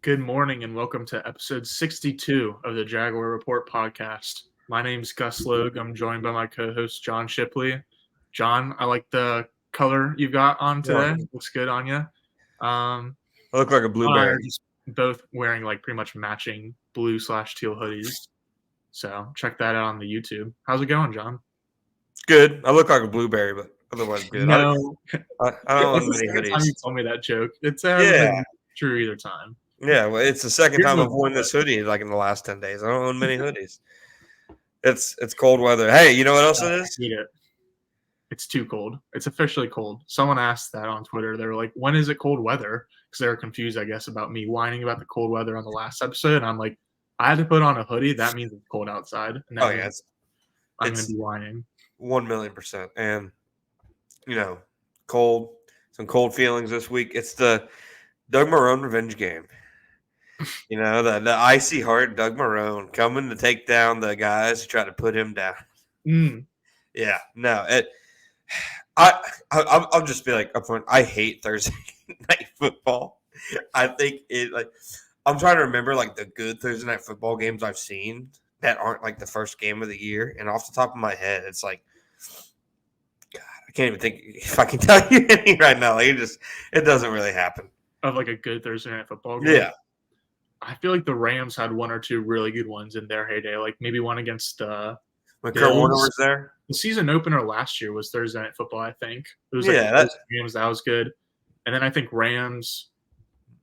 Good morning and welcome to episode 62 of the Jaguar Report podcast. My name's Gus Logue. I'm joined by my co-host John Shipley. John, I like the color you've got on today. Yeah. Looks good on you. I look like a John and I blueberry. are just both wearing like pretty much matching blue/teal hoodies. So check that out on the YouTube. How's it going, John? Good. I look like a blueberry, but otherwise good. No, I don't that's own the many second time you hoodies. told me that joke. It hasn't Yeah. been true either time. Yeah. Well, it's the second Here's time what- I've worn this hoodie like in the last 10 days. I don't own many hoodies. It's cold weather. Hey, you know what else it I is? hate it. It's too cold. It's officially cold. Someone asked that on Twitter. They were like, when is it cold weather? Because they were confused, I guess, about me whining about the cold weather on the last episode. And I'm like, I had to put on a hoodie. That means it's cold outside. And that Oh, yeah. means I'm going It's to be whining. 1,000,000%. And, cold, some cold feelings this week. It's the Doug Marrone revenge game. The icy heart Doug Marrone coming to take down the guys who try to put him down. Yeah, no, I'll just be like upfront. I hate Thursday night football. I think I'm trying to remember like the good Thursday night football games I've seen that aren't like the first game of the year. And off the top of my head, it's like, God, I can't even think if I can tell you any right now. Like it doesn't really happen. Of like a good Thursday night football game. Yeah, I feel like the Rams had one or two really good ones in their heyday. Like maybe one against when Kurt Warner was there. The season opener last year was Thursday night football, I think. It was games that was good. And then I think Rams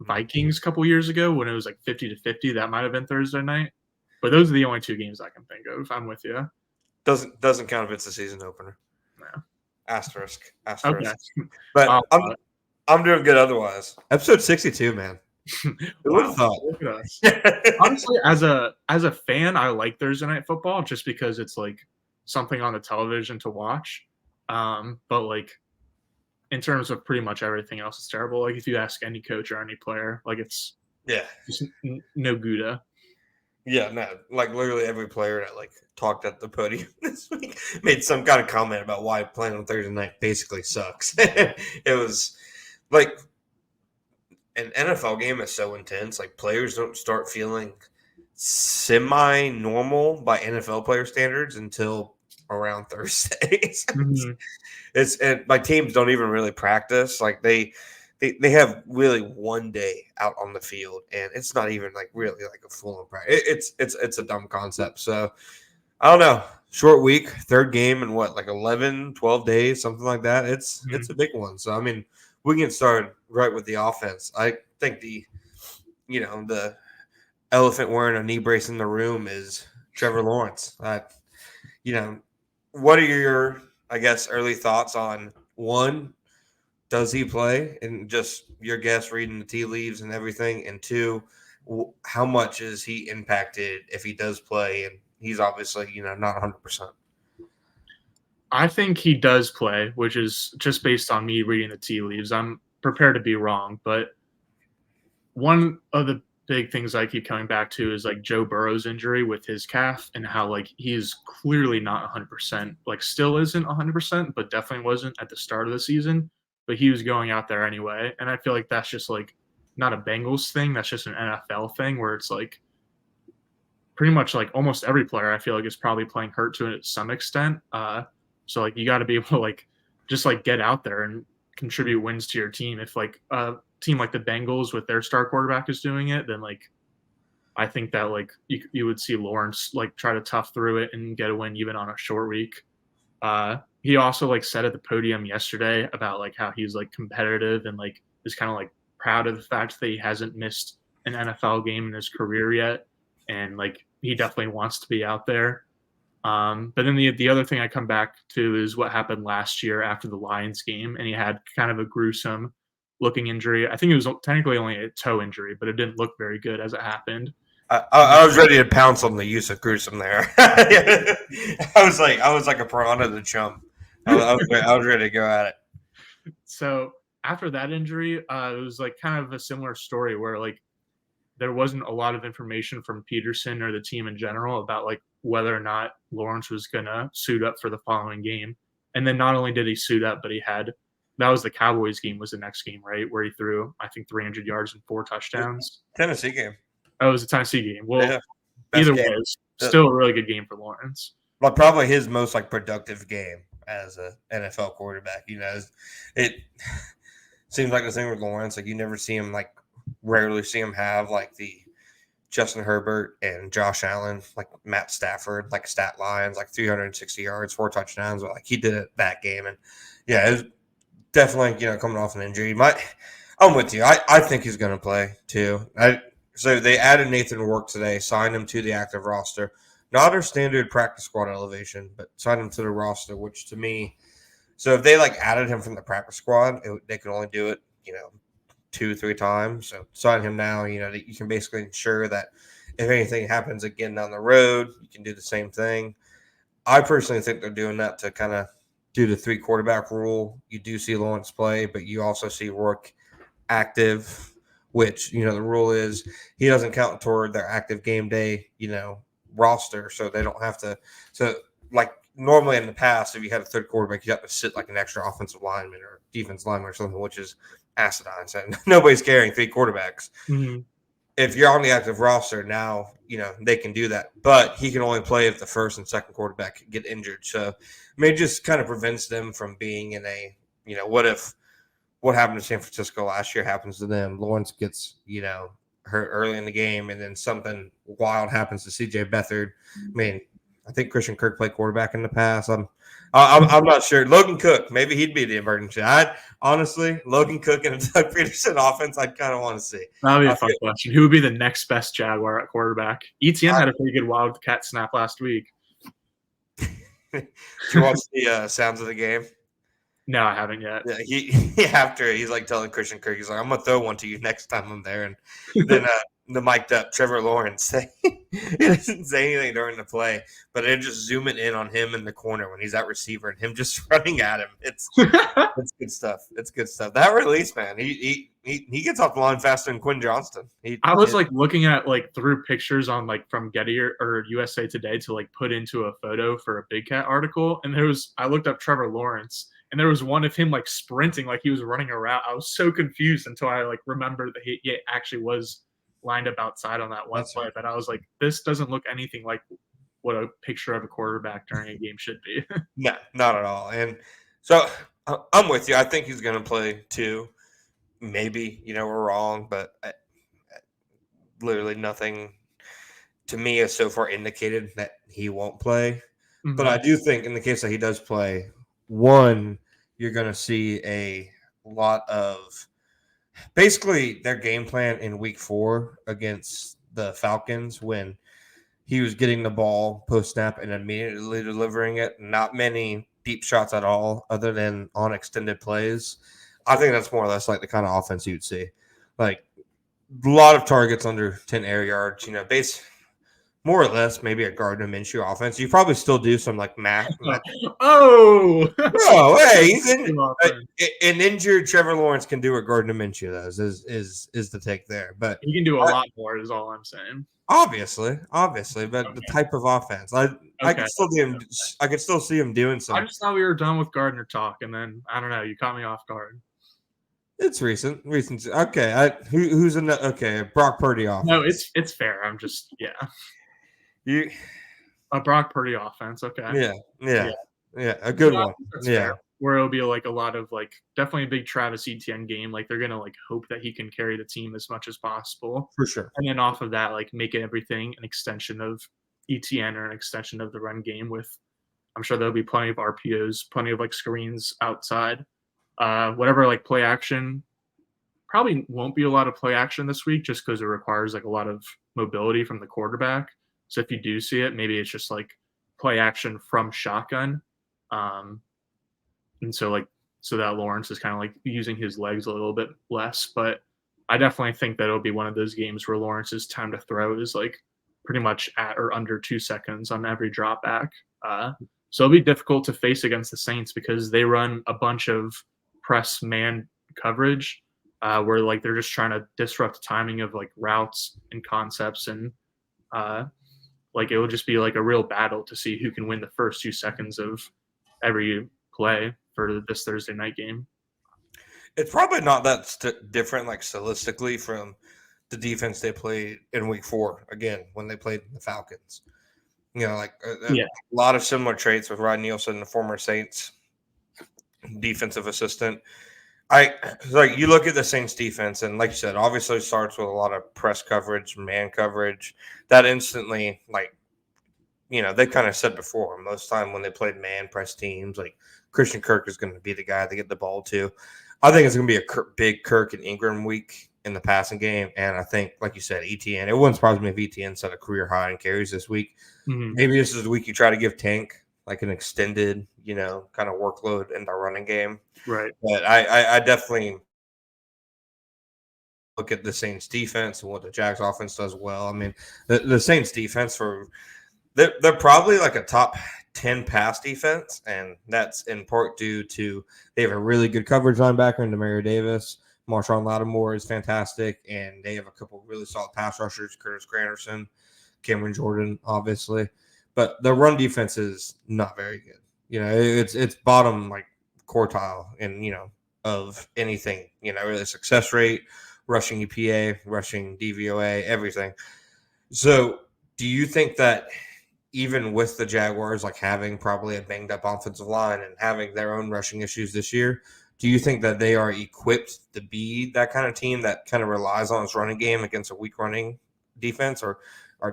Vikings a couple years ago when it was like 50-50, that might have been Thursday night. But those are the only two games I can think of. I'm with you. Doesn't count if it's a season opener. No. Asterisk. Okay. But I'm doing good otherwise. Episode 62, man. Wow, look at us. Honestly, as a fan, I like Thursday night football just because it's like something on the television to watch. But like in terms of pretty much everything else, it's terrible. Like if you ask any coach or any player, like it's just no Gouda. Yeah, no, like literally every player that like talked at the podium this week made some kind of comment about why playing on Thursday night basically sucks. It was like an NFL game is so intense. Like players don't start feeling semi-normal by NFL player standards until around Thursdays. And my teams don't even really practice. Like they have really one day out on the field, and it's not even like really like a full-on practice. It's a dumb concept. So I don't know. Short week, third game in what, like 11, 12 days, something like that. It's a big one. So I mean, we can start right with the offense. I think the elephant wearing a knee brace in the room is Trevor Lawrence. What are your, I guess, early thoughts on one? Does he play? And just your guess, reading the tea leaves and everything. And two, how much is he impacted if he does play? And he's obviously, not 100%. I think he does play, which is just based on me reading the tea leaves. I'm prepared to be wrong, but one of the big things I keep coming back to is like Joe Burrow's injury with his calf and how like he's clearly not 100%, like still isn't 100%, but definitely wasn't at the start of the season. But he was going out there anyway, and I feel like that's just like not a Bengals thing. That's just an NFL thing where it's like pretty much like almost every player I feel like is probably playing hurt to some extent. So like you got to be able to like just like get out there and contribute wins to your team. If like a team like the Bengals with their star quarterback is doing it, then like I think that like you would see Lawrence like try to tough through it and get a win even on a short week. He also like said at the podium yesterday about like how he's like competitive and like is kind of like proud of the fact that he hasn't missed an NFL game in his career yet, and like he definitely wants to be out there. But then the other thing I come back to is what happened last year after the Lions game, and he had kind of a gruesome looking injury. I think it was technically only a toe injury, but it didn't look very good as it happened. I was ready to pounce on the use of gruesome there. I was like a piranha to chum. I was ready to go at it. So after that injury, it was like kind of a similar story where like there wasn't a lot of information from Peterson or the team in general about like whether or not Lawrence was gonna suit up for the following game. And then not only did he suit up, but he had that was the Cowboys game was the next game, right? Where he threw, I think, 300 yards and 4 touchdowns. Tennessee game. Oh, it was a Tennessee game. Well, Yeah, either game. way, it's still a really good game for Lawrence. Well, probably his most productive game as an NFL quarterback. It seems like the thing with Lawrence, you never see him rarely see him have the Justin Herbert and Josh Allen, Matt Stafford, stat lines, 360 yards, 4 touchdowns. But he did it that game, and yeah, it was definitely coming off an injury. I'm with you. I think he's going to play too. So they added Nathan Rourke today, signed him to the active roster. Not our standard practice squad elevation, but signed him to the roster, which to me, so if they added him from the practice squad, they could only do it, 2-3 times. So sign him now, that you can basically ensure that if anything happens again down the road, you can do the same thing. I personally think they're doing that to kind of do the 3 quarterback rule. You do see Lawrence play, but you also see Rourke active, which, the rule is he doesn't count toward their active game day, roster. So they don't have to. So normally in the past, if you had a third quarterback, you have to sit an extra offensive lineman or defense lineman or something, which is asinine. So nobody's carrying 3 quarterbacks. Mm-hmm. If you're on the active roster now, they can do that, but he can only play if the first and second quarterback get injured. So it just kind of prevents them from being in a, what happened to San Francisco last year happens to them. Lawrence gets, hurt early in the game, and then something wild happens to CJ Beathard. I think Christian Kirk played quarterback in the past. I'm not sure. Logan Cook, maybe he'd be the emergency. Honestly, Logan Cook and a Doug Peterson offense, I'd kind of want to see. That would be a fun question. Who would be the next best Jaguar at quarterback? Etienne had a pretty good wildcat snap last week. Did you watch the sounds of the game? No, I haven't yet. Yeah, after he's telling Christian Kirk, he's I'm gonna throw one to you next time I'm there, and then the mic'd up Trevor Lawrence. He doesn't say anything during the play, but it just zooming in on him in the corner when he's at receiver and him just running at him. It's good stuff. It's good stuff. That release, man, he gets off the line faster than Quinn Johnston. I was looking at through pictures on from Getty or USA Today to put into a photo for a Big Cat article, and I looked up Trevor Lawrence. And there was one of him sprinting he was running around. I was so confused until I remembered that he actually was lined up outside on that one play. But I was this doesn't look anything like what a picture of a quarterback during a game should be. No, not at all. And so I'm with you. I think he's going to play too. Maybe, we're wrong, but literally nothing to me has so far indicated that he won't play. Mm-hmm. But I do think in the case that he does play, one, you're going to see a lot of basically their game plan in week 4 against the Falcons when he was getting the ball post-snap and immediately delivering it. Not many deep shots at all other than on extended plays. I think that's more or less the kind of offense you'd see. A lot of targets under 10 air yards, more or less, maybe a Gardner Minshew offense. You probably still do some math. Oh, hey, an injured Trevor Lawrence can do what Gardner Minshew does. Is the take there? But he can do a lot more. Is all I'm saying. Obviously, but the type of offense, I could still do him. I could still see him doing something. I just thought we were done with Gardner talk, and then I don't know. You caught me off guard. It's recent. Okay, who's in the okay? Brock Purdy offense. No, it's fair. I'm just a Brock Purdy offense. Okay. Yeah, a good one. Yeah, fair. Where it'll be a lot of definitely a big Travis Etienne game. They're gonna hope that he can carry the team as much as possible for sure. And then off of that, make everything an extension of Etienne or an extension of the run game. With I'm sure there'll be plenty of RPOs, plenty of screens outside. Whatever play action, probably won't be a lot of play action this week just because it requires a lot of mobility from the quarterback. So if you do see it, maybe it's just play action from shotgun. And so that Lawrence is kind of using his legs a little bit less, but I definitely think that it'll be one of those games where Lawrence's time to throw is pretty much at or under 2 seconds on every drop back. So it'll be difficult to face against the Saints because they run a bunch of press man coverage where they're just trying to disrupt the timing of routes and concepts, and it will just be a real battle to see who can win the first 2 seconds of every play for this Thursday night game. It's probably not that different, like stylistically, from the defense they played in Week 4 again when they played the Falcons. Like a lot of similar traits with Rod Nielsen, the former Saints defensive assistant. You look at the Saints defense, and like you said, obviously it starts with a lot of press coverage, man coverage. That instantly, they kind of said before, most time when they played man press teams, like Christian Kirk is going to be the guy to get the ball to. I think it's going to be a big Kirk and Ingram week in the passing game. And I think, like you said, ETN, it wouldn't surprise me if ETN set a career high in carries this week. Mm-hmm. Maybe this is the week you try to give Tank like an extended, kind of workload in the running game. Right. But I definitely look at the Saints defense and what the Jags offense does well. I mean, the Saints defense they're probably like a top 10 pass defense, and that's in part due to they have a really good coverage linebacker in Demario Davis. Marshawn Lattimore is fantastic, and they have a couple of really solid pass rushers, Curtis Granderson, Cameron Jordan, obviously. But the run defense is not very good. It's bottom like quartile in, of anything, really success rate, rushing EPA, rushing DVOA, everything. So do you think that even with the Jaguars like having probably a banged up offensive line and having their own rushing issues this year, do you think that they are equipped to be that kind of team that kind of relies on its running game against a weak running defense, or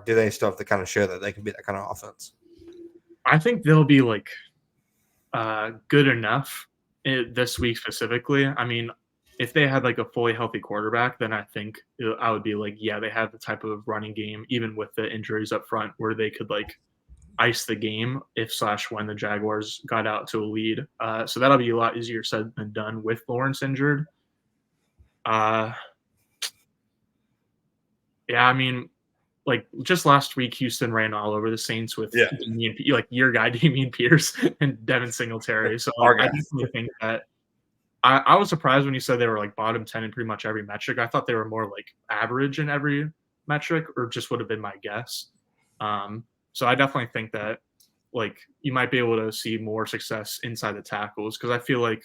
do they still have to kind of show that they can be that kind of offense? I think they'll be like good enough this week specifically. I mean, if they had like a fully healthy quarterback, then I think I would be like, yeah, they have the type of running game, even with the injuries up front, where they could like ice the game if/when the Jaguars got out to a lead. So that'll be a lot easier said than done with Lawrence injured. Yeah, I mean, like just last week, Houston ran all over the Saints with your guy Dameon Pierce and Devin Singletary. So I definitely think that I was surprised when you said they were like bottom 10 in pretty much every metric. I thought they were more like average in every metric, or just would have been my guess. So I definitely think that like you might be able to see more success inside the tackles, because I feel like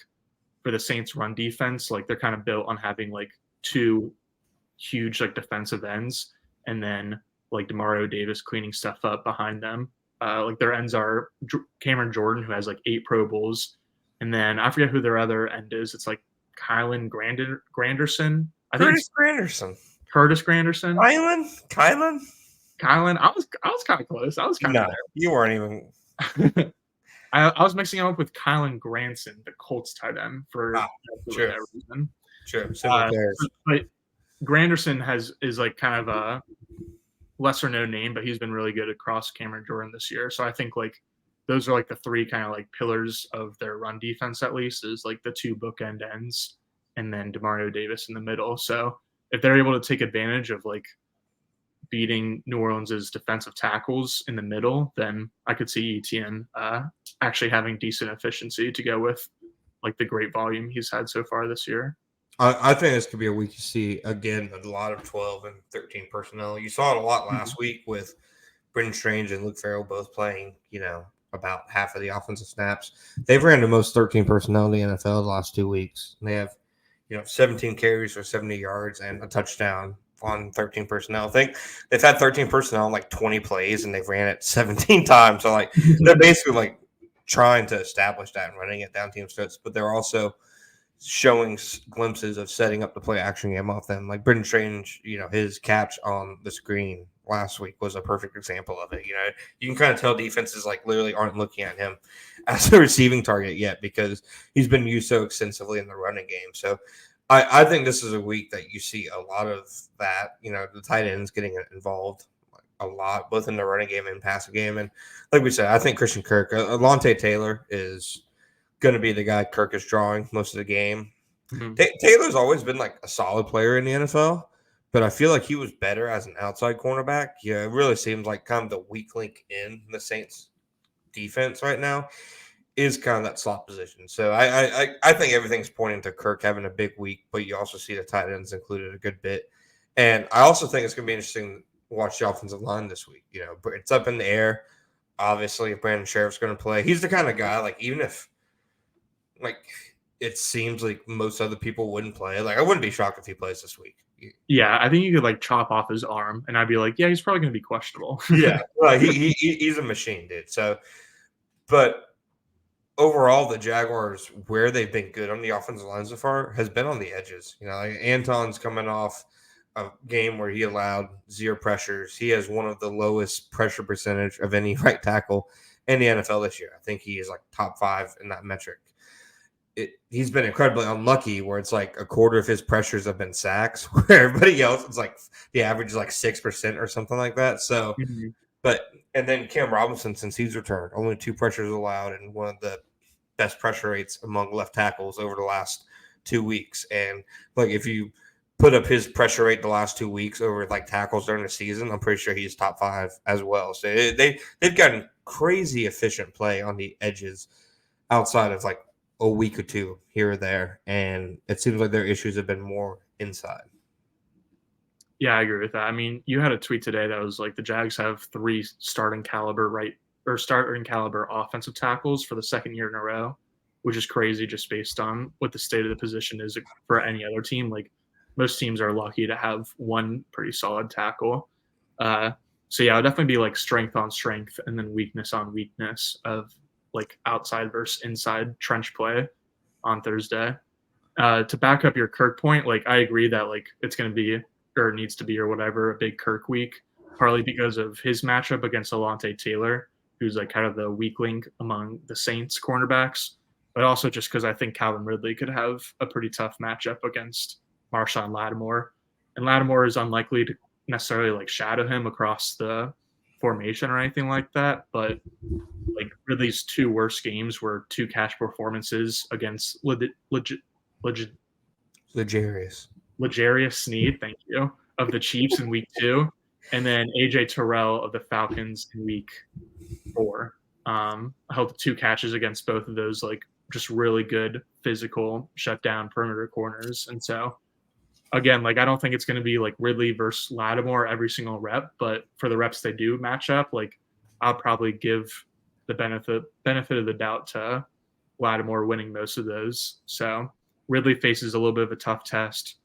for the Saints run defense, like they're kind of built on having like two huge like defensive ends, and then like Demario Davis cleaning stuff up behind them. Like their ends are Cameron Jordan, who has like 8 Pro Bowls, and then I forget who their other end is. It's like Kylan Granderson. Curtis Granderson. Curtis Granderson. Kylan. I was kind of close. I was kind of there. You weren't even. I was mixing him up with Kylan Granson, the Colts tight end, for whatever reason. Sure. But Granderson is like kind of a lesser known name, but he's been really good across Cameron Jordan this year. So I think like those are like the 3 kind of like pillars of their run defense, at least, is like the 2 bookend ends and then Demario Davis in the middle. So if they're able to take advantage of like beating New Orleans' defensive tackles in the middle, then I could see ETN actually having decent efficiency to go with like the great volume he's had so far this year. I think this could be a week you see, again, a lot of 12 and 13 personnel. You saw it a lot last week with Brendan Strange and Luke Farrell both playing, about half of the offensive snaps. They've ran the most 13 personnel in the NFL the last 2 weeks. And they have, 17 carries for 70 yards and a touchdown on 13 personnel. I think they've had 13 personnel in like 20 plays, and they've ran it 17 times. So like they're basically like trying to establish that and running it down team's throats, but they're also showing glimpses of setting up the play action game off them. Like Brendan Strange, his catch on the screen last week was a perfect example of it. You can kind of tell defenses like literally aren't looking at him as a receiving target yet, because he's been used so extensively in the running game. So I think this is a week that you see a lot of that, the tight ends getting involved a lot, both in the running game and passing game. And like we said, I think Christian Kirk, Alontae Taylor is going to be the guy Kirk is drawing most of the game. Mm-hmm. Taylor's always been like a solid player in the NFL, but I feel like he was better as an outside cornerback. It really seems like kind of the weak link in the Saints defense right now is kind of that slot position. So I think everything's pointing to Kirk having a big week, but you also see the tight ends included a good bit. And I also think it's going to be interesting to watch the offensive line this week. It's up in the air. Obviously, if Brandon Sheriff's going to play, he's the kind of guy, like, even if it seems like most other people wouldn't play. Like I wouldn't be shocked if he plays this week. Yeah, I think you could like chop off his arm, and I'd be like, yeah, he's probably going to be questionable. Yeah, well, he's a machine, dude. So, but overall, the Jaguars, where they've been good on the offensive line so far, has been on the edges. You know, like Anton's coming off a game where he allowed 0 pressures. He has one of the lowest pressure percentage of any right tackle in the NFL this year. I think he is like top 5 in that metric. He's been incredibly unlucky where it's like a quarter of his pressures have been sacks, where everybody else, it's like the average is like 6% or something like that. So, and then Cam Robinson, since he's returned, only 2 pressures allowed and one of the best pressure rates among left tackles over the last 2 weeks. And like if you put up his pressure rate the last 2 weeks over like tackles during the season, I'm pretty sure he's top 5 as well. So they've gotten crazy efficient play on the edges outside of like a week or 2 here or there, and it seems like their issues have been more inside. Yeah, I agree with that. I mean, you had a tweet today that was like the Jags have 3 starting caliber offensive tackles for the second year in a row, which is crazy just based on what the state of the position is for any other team. Like most teams are lucky to have one pretty solid tackle. So yeah, it'll definitely be like strength on strength and then weakness on weakness of like outside versus inside trench play on Thursday. To back up your Kirk point, like I agree that like it's going to be or needs to be or whatever a big Kirk week, partly because of his matchup against Alontae Taylor, who's like kind of the weak link among the Saints cornerbacks, but also just because I think Calvin Ridley could have a pretty tough matchup against Marshawn Lattimore, and Lattimore is unlikely to necessarily like shadow him across the formation or anything like that, but like Ridley's 2 worst games were 2 catch performances against L'Jarius Sneed, thank you, of the Chiefs in week 2, and then AJ Terrell of the Falcons in week 4. Held 2 catches against both of those like just really good physical shutdown perimeter corners. And so again, like I don't think it's going to be like Ridley versus Lattimore every single rep, but for the reps they do match up, like I'll probably give the benefit of the doubt to Lattimore winning most of those. So Ridley faces a little bit of a tough test.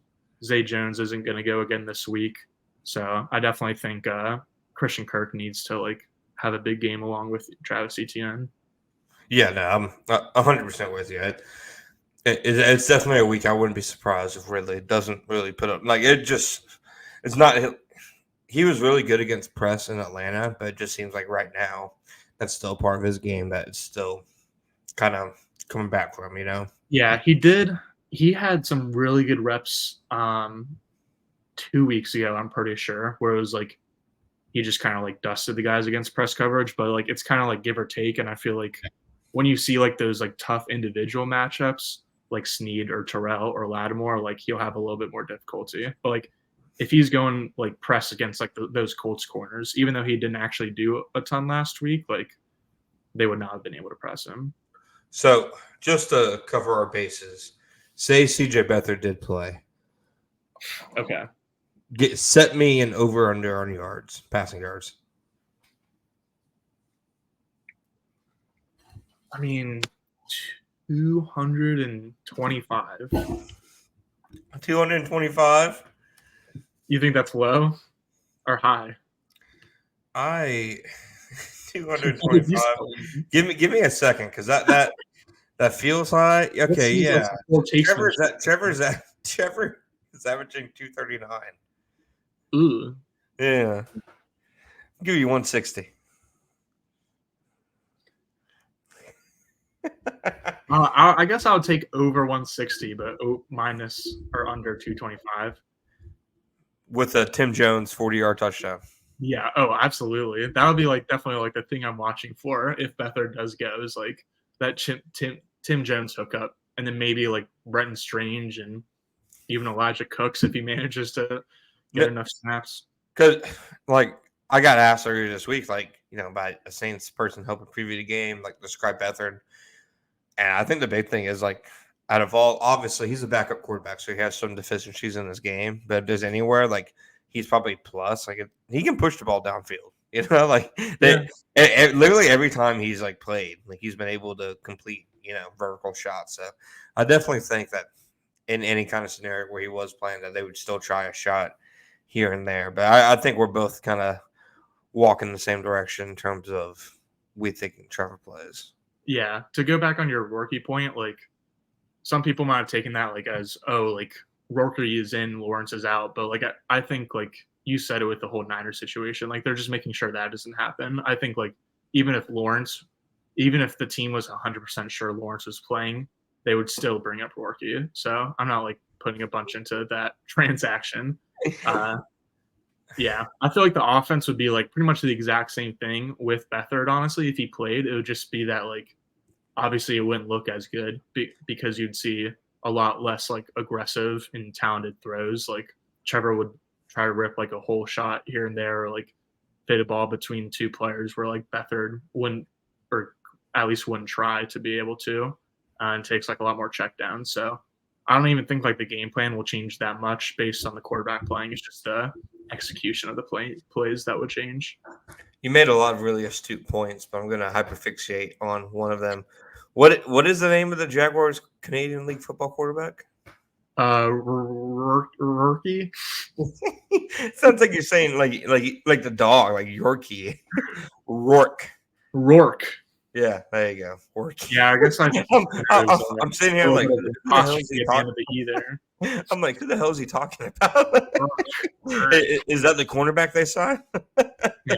Zay Jones isn't going to go again this week. So I definitely think Christian Kirk needs to like have a big game along with Travis Etienne. Yeah, no, I'm 100% with you. It's definitely a week I wouldn't be surprised if Ridley doesn't really put up. Like it's not. He was really good against press in Atlanta, but it just seems like right now that's still part of his game that is still kind of coming back for him. You know? Yeah, he did. He had some really good reps 2 weeks ago, I'm pretty sure, where it was like he just kind of like dusted the guys against press coverage, but like it's kind of like give or take. And I feel like when you see like those like tough individual matchups like Sneed or Terrell or Lattimore, like he'll have a little bit more difficulty. But like if he's going like press against like those Colts corners, even though he didn't actually do a ton last week, like they would not have been able to press him. So just to cover our bases, say CJ Beathard did play. Okay. Set me an over under on yards, passing yards. I mean, 225. 225. You think that's low or high? 225. Give me a second, because that feels high. Okay, yeah. Trevor is averaging 239. Ooh. Yeah. I'll give you 160. I guess I would take over 160, but minus or under 225. With a Tim Jones 40-yard touchdown. Yeah. Oh, absolutely. That would be like definitely like the thing I'm watching for if Beathard does go is like that Tim Jones hookup, and then maybe like Brenton Strange and even Elijah Cooks if he manages to get enough snaps. Because like I got asked earlier this week, like, you know, by a Saints person helping preview the game, like describe Beathard. And I think the big thing is like out of all, obviously he's a backup quarterback, so he has some deficiencies in his game. But if there's anywhere, like he's probably plus. Like he can push the ball downfield. You know, like literally every time he's like played, like he's been able to complete, vertical shot. So I definitely think that in any kind of scenario where he was playing, that they would still try a shot here and there. But I think we're both kind of walking the same direction in terms of we think Trevor plays. Yeah, to go back on your Rourke point, like some people might have taken that like as like Rourke is in, Lawrence is out, but like I think like you said it with the whole Niner situation, like they're just making sure that doesn't happen. I think like even if the team was 100% sure Lawrence was playing, they would still bring up Rourke. So I'm not like putting a bunch into that transaction. Yeah, I feel like the offense would be like pretty much the exact same thing with Beathard. Honestly, if he played, it would just be that like obviously it wouldn't look as good because you'd see a lot less like aggressive and talented throws. Like Trevor would try to rip like a whole shot here and there, or like fit a ball between two players, where like Beathard wouldn't, or at least wouldn't try to be able to, and takes like a lot more check down. So I don't even think like the game plan will change that much based on the quarterback playing. It's just the execution of the plays that would change. You made a lot of really astute points, but I'm going to hyperfixate on one of them. What is the name of the Jaguars Canadian League football quarterback? Rourke. Sounds like you're saying like the dog, like Yorkie. Rourke. Yeah, there you go. Rourke. Yeah, I guess I'm sitting here like, who the hell is he talking about? I'm like, who the hell is he talking about? Is that the cornerback they signed?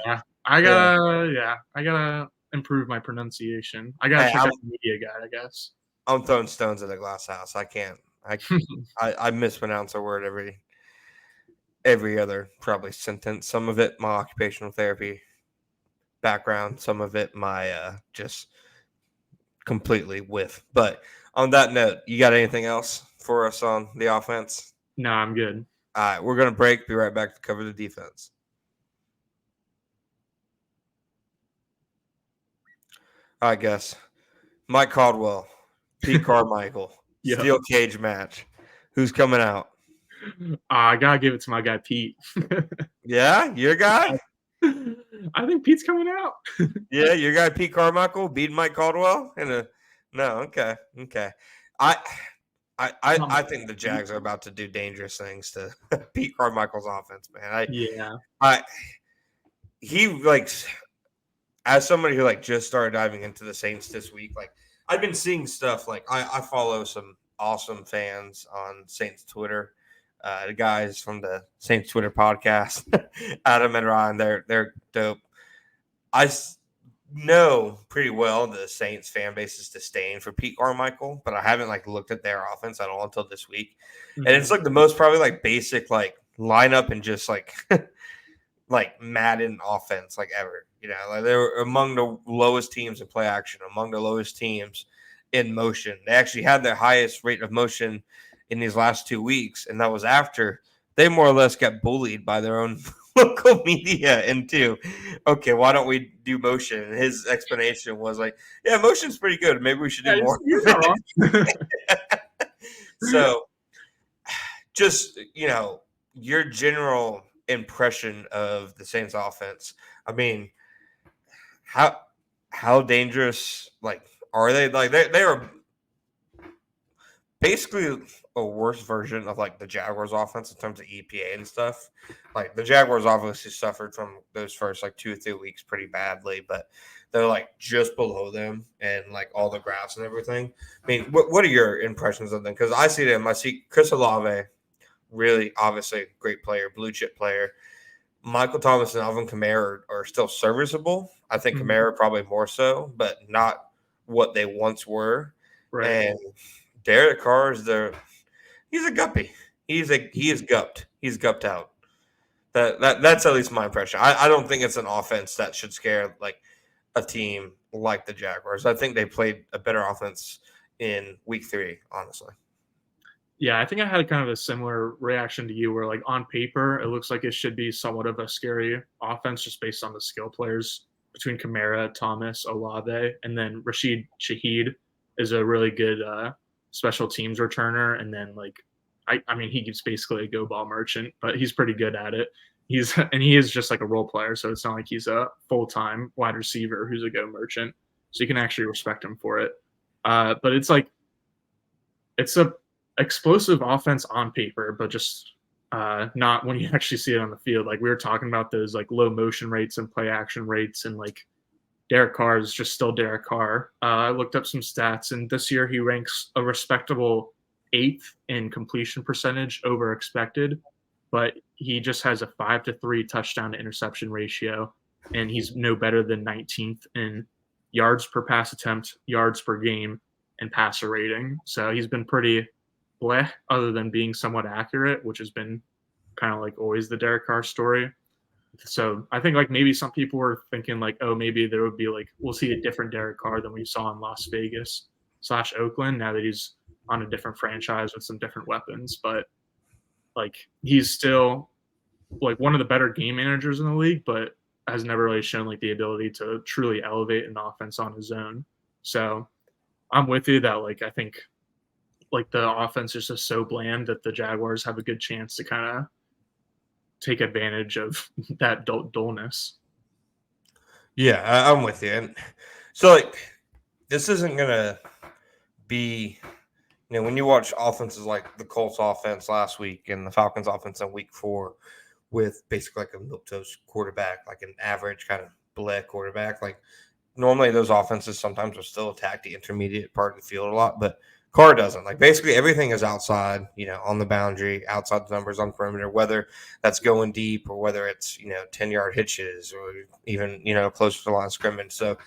Yeah, I gotta improve my pronunciation. I gotta check out the media guide, I guess. I'm throwing stones at the glass house. I can't. I mispronounce a word every other probably sentence. Some of it my occupational therapy background, some of it my just completely whiff. But on that note, you got anything else for us on the offense? No, I'm good. All right, we're gonna break. Be right back to cover the defense. All right, Gus. Mike Caldwell, Pete Carmichael, steel cage match. Who's coming out? I gotta give it to my guy Pete. Yeah, your guy. I think Pete's coming out. Yeah, your guy Pete Carmichael beat Mike Caldwell okay. I think the Jags are about to do dangerous things to Pete Carmichael's offense, man. He like, as somebody who like just started diving into the Saints this week, like I've been seeing stuff like I follow some awesome fans on Saints Twitter. The guys from the Saints Twitter podcast, Adam and Ryan, they're dope. I know pretty well the Saints fan base's disdain for Pete Carmichael, but I haven't like looked at their offense at all until this week. Mm-hmm. And it's like the most probably like basic like lineup and just like like Madden offense like ever. Like they were among the lowest teams in play action, among the lowest teams in motion. They actually had their highest rate of motion in these last 2 weeks, and that was after they more or less got bullied by their own local media into, okay, why don't we do motion? And his explanation was like, yeah, motion's pretty good. Maybe we should do more. So just, your general impression of the Saints offense. I mean, how dangerous like are they? Like they are basically a worse version of like the Jaguars offense in terms of EPA and stuff. Like the Jaguars obviously suffered from those first like 2 or 3 weeks pretty badly, but they're like just below them and like all the graphs and everything. I mean, what are your impressions of them? Because I see Chris Olave, really obviously great player, blue chip player. Michael Thomas and Alvin Kamara are still serviceable. I think Kamara probably more so, but not what they once were. Right. And Derek Carr is he's a guppy. He is gupped. He's gupped out. That's at least my impression. I don't think it's an offense that should scare like a team like the Jaguars. I think they played a better offense in week 3, honestly. Yeah, I think I had kind of a similar reaction to you where like on paper, it looks like it should be somewhat of a scary offense just based on the skill players between Kamara, Thomas, Olave, and then Rashid Shaheed is a really good special teams returner. And then like, I mean, he's basically a go ball merchant, but he's pretty good at it. He is just like a role player. So it's not like he's a full-time wide receiver who's a go merchant. So you can actually respect him for it. But it's like it's a explosive offense on paper, but just not when you actually see it on the field. Like we were talking about those like low motion rates and play action rates, and like Derek Carr is just still Derek Carr. I looked up some stats, and this year he ranks a respectable 8th in completion percentage over expected, but he just has a 5-3 touchdown to interception ratio, and he's no better than 19th in yards per pass attempt, yards per game, and passer rating. So he's been pretty bleh, other than being somewhat accurate, which has been kind of like always the Derek Carr story. So I think like maybe some people were thinking like, oh, maybe there would be like we'll see a different Derek Carr than we saw in Las Vegas / Oakland now that he's on a different franchise with some different weapons. But like he's still like one of the better game managers in the league, but has never really shown like the ability to truly elevate an offense on his own. So I'm with you that like I think like the offense is just so bland that the Jaguars have a good chance to kind of take advantage of that dullness. Yeah, I'm with you. And so, like, this isn't going to be, when you watch offenses like the Colts offense last week and the Falcons offense in week 4 with basically like a milquetoast quarterback, like an average kind of bleh quarterback, like normally those offenses sometimes will still attack the intermediate part of the field a lot, but Carr doesn't. Like basically everything is outside, on the boundary, outside the numbers on perimeter, whether that's going deep or whether it's, 10-yard hitches or even, close to the line of scrimmage. So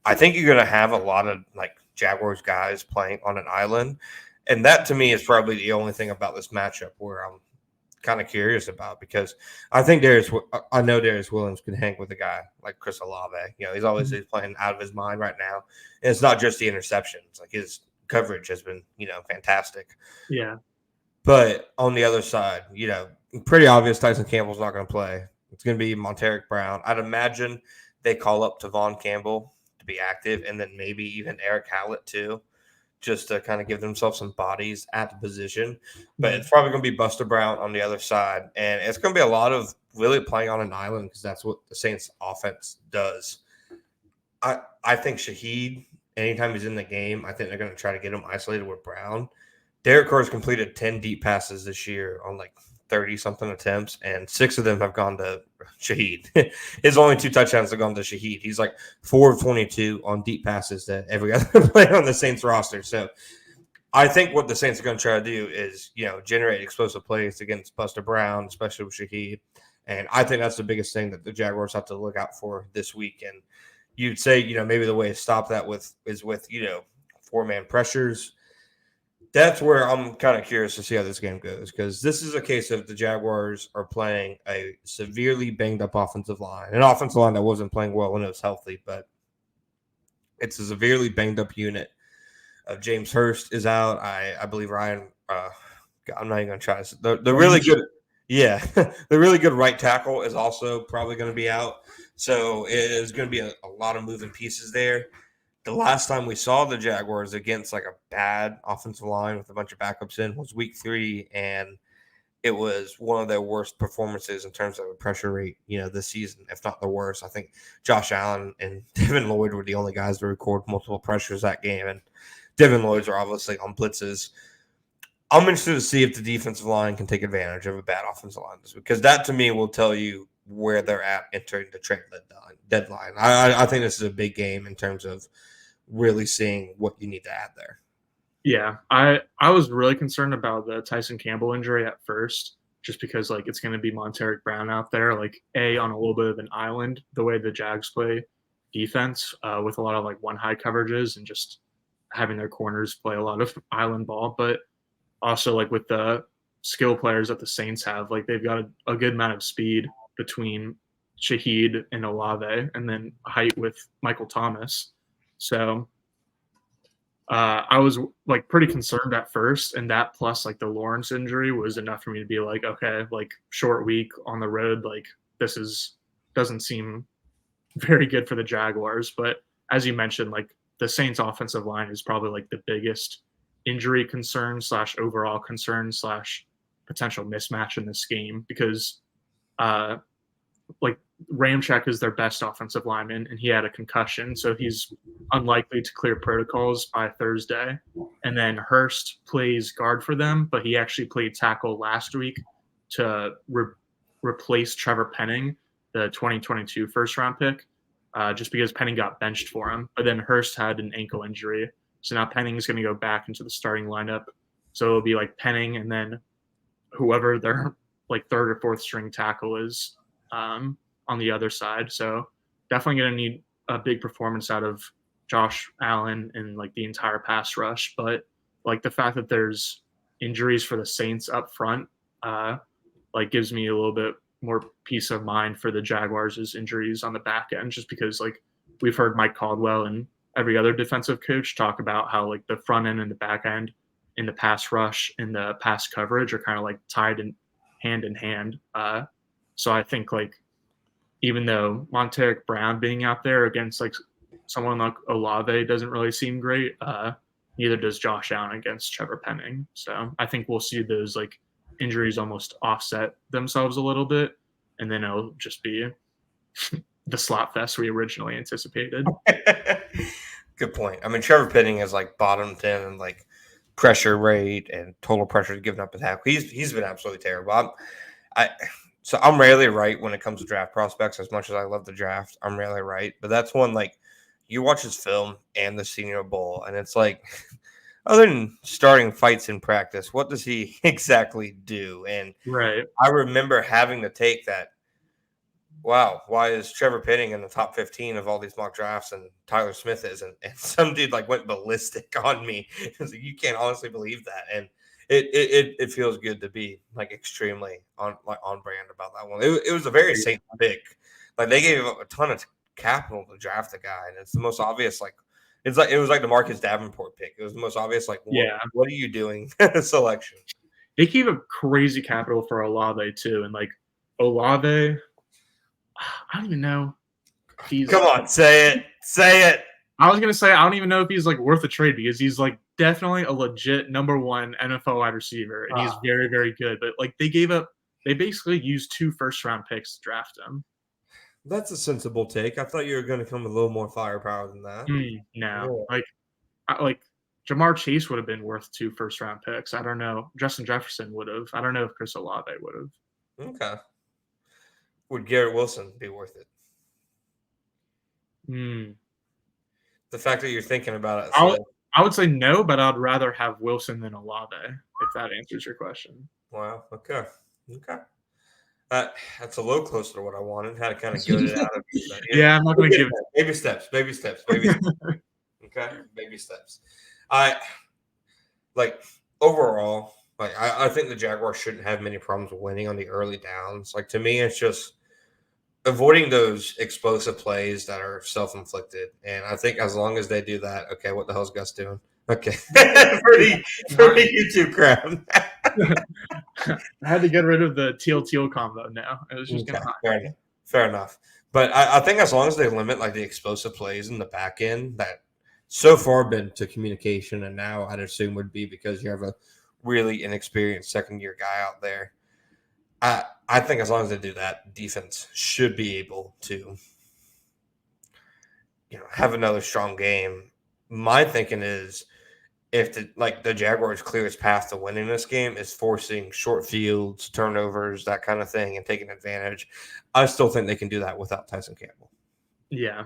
I think you're going to have a lot of like Jaguars guys playing on an island. And that to me is probably the only thing about this matchup where I'm kind of curious about, because I know Darius Williams can hang with a guy like Chris Olave. He's always playing out of his mind right now. And it's not just the interceptions. Like his coverage has been, fantastic. Yeah. But on the other side, pretty obvious Tyson Campbell's not going to play. It's going to be Montaric Brown. I'd imagine they call up Tyson Campbell to be active, and then maybe even Eric Hallett too, just to kind of give themselves some bodies at the position. But it's probably going to be Buster Brown on the other side. And it's going to be a lot of really playing on an island because that's what the Saints offense does. I think Shaheed, anytime he's in the game, I think they're going to try to get him isolated with Brown. Derek Carr's completed 10 deep passes this year on like 30-something attempts, and 6 of them have gone to Shaheed. His only 2 touchdowns have gone to Shaheed. He's like 4 of 22 on deep passes to every other player on the Saints roster. So I think what the Saints are going to try to do is, generate explosive plays against Buster Brown, especially with Shaheed. And I think that's the biggest thing that the Jaguars have to look out for this week. And you'd say, maybe the way to stop that is with 4-man pressures. That's where I'm kind of curious to see how this game goes, because this is a case of the Jaguars are playing a severely banged up offensive line, an offensive line that wasn't playing well when it was healthy, but it's a severely banged up unit. James Hurst is out. I believe Ryan. I'm not even going to try this. The really good, the really good right tackle is also probably going to be out. So it is going to be a lot of moving pieces there. The last time we saw the Jaguars against like a bad offensive line with a bunch of backups in was week 3, and it was one of their worst performances in terms of a pressure rate, this season, if not the worst. I think Josh Allen and Devin Lloyd were the only guys to record multiple pressures that game, and Devin Lloyd's are obviously on blitzes. I'm interested to see if the defensive line can take advantage of a bad offensive line this week, because that to me will tell you where they're at entering the trade deadline. I think this is a big game in terms of really seeing what you need to add there. Yeah, I was really concerned about the Tyson Campbell injury at first, just because like it's going to be Montaric Brown out there, like on a little bit of an island, the way the Jags play defense with a lot of like one high coverages and just having their corners play a lot of island ball, but also like with the skill players that the Saints have, like they've got a good amount of speed between Shaheed and Olave, and then height with Michael Thomas. So I was like pretty concerned at first, and that plus like the Lawrence injury was enough for me to be like, okay, like short week on the road, like this doesn't seem very good for the Jaguars. But as you mentioned, like the Saints offensive line is probably like the biggest injury concern / overall concern / potential mismatch in this game, because like Ramczyk is their best offensive lineman, and he had a concussion, so he's unlikely to clear protocols by Thursday. And then Hurst plays guard for them, but he actually played tackle last week to replace Trevor Penning, the 2022 first-round pick, just because Penning got benched for him. But then Hurst had an ankle injury, so now Penning is going to go back into the starting lineup. So it'll be like Penning and then whoever their like third or fourth string tackle is on the other side. So definitely going to need a big performance out of Josh Allen and like the entire pass rush. But like the fact that there's injuries for the Saints up front, like gives me a little bit more peace of mind for the Jaguars' injuries on the back end, just because like we've heard Mike Caldwell and every other defensive coach talk about how like the front end and the back end in the pass rush and the pass coverage are kind of like tied in hand. So I think like even though Montaric Brown being out there against like someone like Olave doesn't really seem great, neither does Josh Allen against Trevor Penning. So I think we'll see those like injuries almost offset themselves a little bit, and then it'll just be the slot fest we originally anticipated. Good point. I mean, Trevor Penning is like bottom 10 and like pressure rate and total pressure given up a tackle. He's been absolutely terrible. So I'm rarely right when it comes to draft prospects. As much as I love the draft, I'm rarely right. But that's one like you watch his film and the Senior Bowl, and it's like other than starting fights in practice, what does he exactly do? And right. I remember having to take that. Wow, why is Trevor Penning in the top 15 of all these mock drafts and Tyler Smith isn't? And some dude like went ballistic on me. Like, you can't honestly believe that. And it feels good to be like extremely on brand about that one. It was a very safe pick. Like they gave up a ton of capital to draft the guy, and it's the most obvious. Like it was like the Marcus Davenport pick. It was the most obvious. Like what are you doing selection? They gave up crazy capital for Olave too, and like Olave. I don't even know if he's. Come on, say it. Say it. I was gonna say I don't even know if he's like worth a trade because he's like definitely a legit number one NFL wide receiver and he's very, very good. But like they basically used 2 first-round picks to draft him. That's a sensible take. I thought you were going to come with a little more firepower than that. No, like Jamar Chase would have been worth 2 first-round picks. I don't know. Justin Jefferson would have. I don't know if Chris Olave would have. Okay. Would Garrett Wilson be worth it? The fact that you're thinking about it. I would say no, but I'd rather have Wilson than Olave, if that answers your question. Wow. Okay. That's a little closer to what I wanted. Had to kind of get it out of you. Yeah, I'm not going to give it. Baby steps. Okay. Baby steps. Overall, I think the Jaguars shouldn't have many problems winning on the early downs. Like to me, it's just avoiding those explosive plays that are self-inflicted. And I think as long as they do that, okay, what the hell's Gus doing? Okay. for the YouTube crowd. I had to get rid of the teal combo now. It was just fair enough. But I think as long as they limit like the explosive plays in the back end that so far been to communication, and now I'd assume would be because you have a really inexperienced second-year guy out there. I think as long as they do that, defense should be able to, have another strong game. My thinking is if the Jaguars' clearest path to winning this game is forcing short fields, turnovers, that kind of thing, and taking advantage, I still think they can do that without Tyson Campbell. Yeah,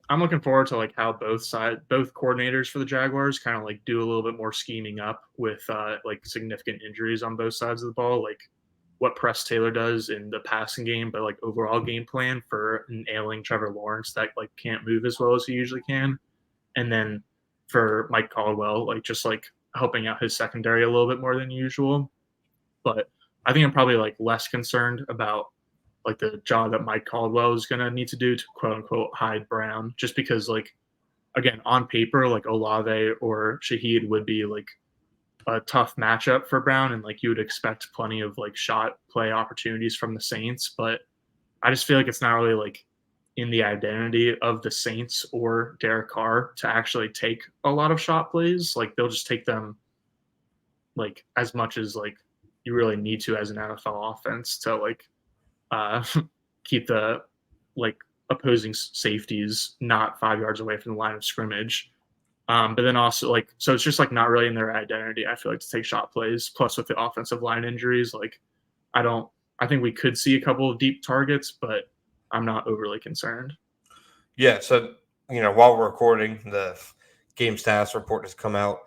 I'm looking forward to like how both coordinators for the Jaguars kind of like do a little bit more scheming up with like significant injuries on both sides of the ball, like what Press Taylor does in the passing game, but like overall game plan for an ailing Trevor Lawrence that like can't move as well as he usually can, and then for Mike Caldwell, like just like helping out his secondary a little bit more than usual. But I think I'm probably like less concerned about like the job that Mike Caldwell is going to need to do to quote unquote hide Brown, just because like, again, on paper, like Olave or Shaheed would be like a tough matchup for Brown. And like, you would expect plenty of like shot play opportunities from the Saints, but I just feel like it's not really like in the identity of the Saints or Derek Carr to actually take a lot of shot plays. Like they'll just take them like as much as like you really need to as an NFL offense to like keep the opposing safeties not 5 yards away from the line of scrimmage. But then also so it's just not really in their identity, I feel to take shot plays. Plus with the offensive line injuries, I think we could see a couple of deep targets, but I'm not overly concerned. Yeah. So, while we're recording, the game stats report has come out.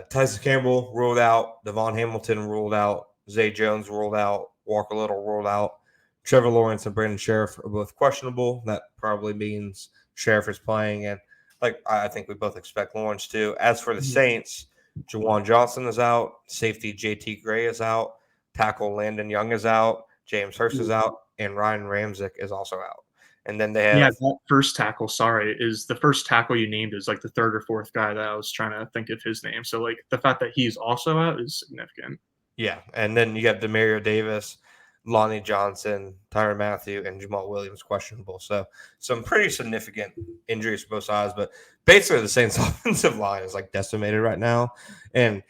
Tyson Campbell ruled out. Devon Hamilton ruled out. Zay Jones ruled out. Walker Little ruled out. Trevor Lawrence and Brandon Sheriff are both questionable. That probably means Sheriff is playing, and I think we both expect Lawrence to. As for the Saints, Jawan Johnson is out. Safety JT Gray is out. Tackle Landon Young is out. James Hurst is out, and Ryan Ramczyk is also out. And then they have that first tackle. Sorry, is the first tackle you named is the third or fourth guy that I was trying to think of his name. So the fact that he's also out is significant. Yeah, and then you have Demario Davis, Lonnie Johnson, Tyrann Mathieu, and Jamal Williams questionable. So some pretty significant injuries for both sides. But basically, the Saints' offensive line is decimated right now. And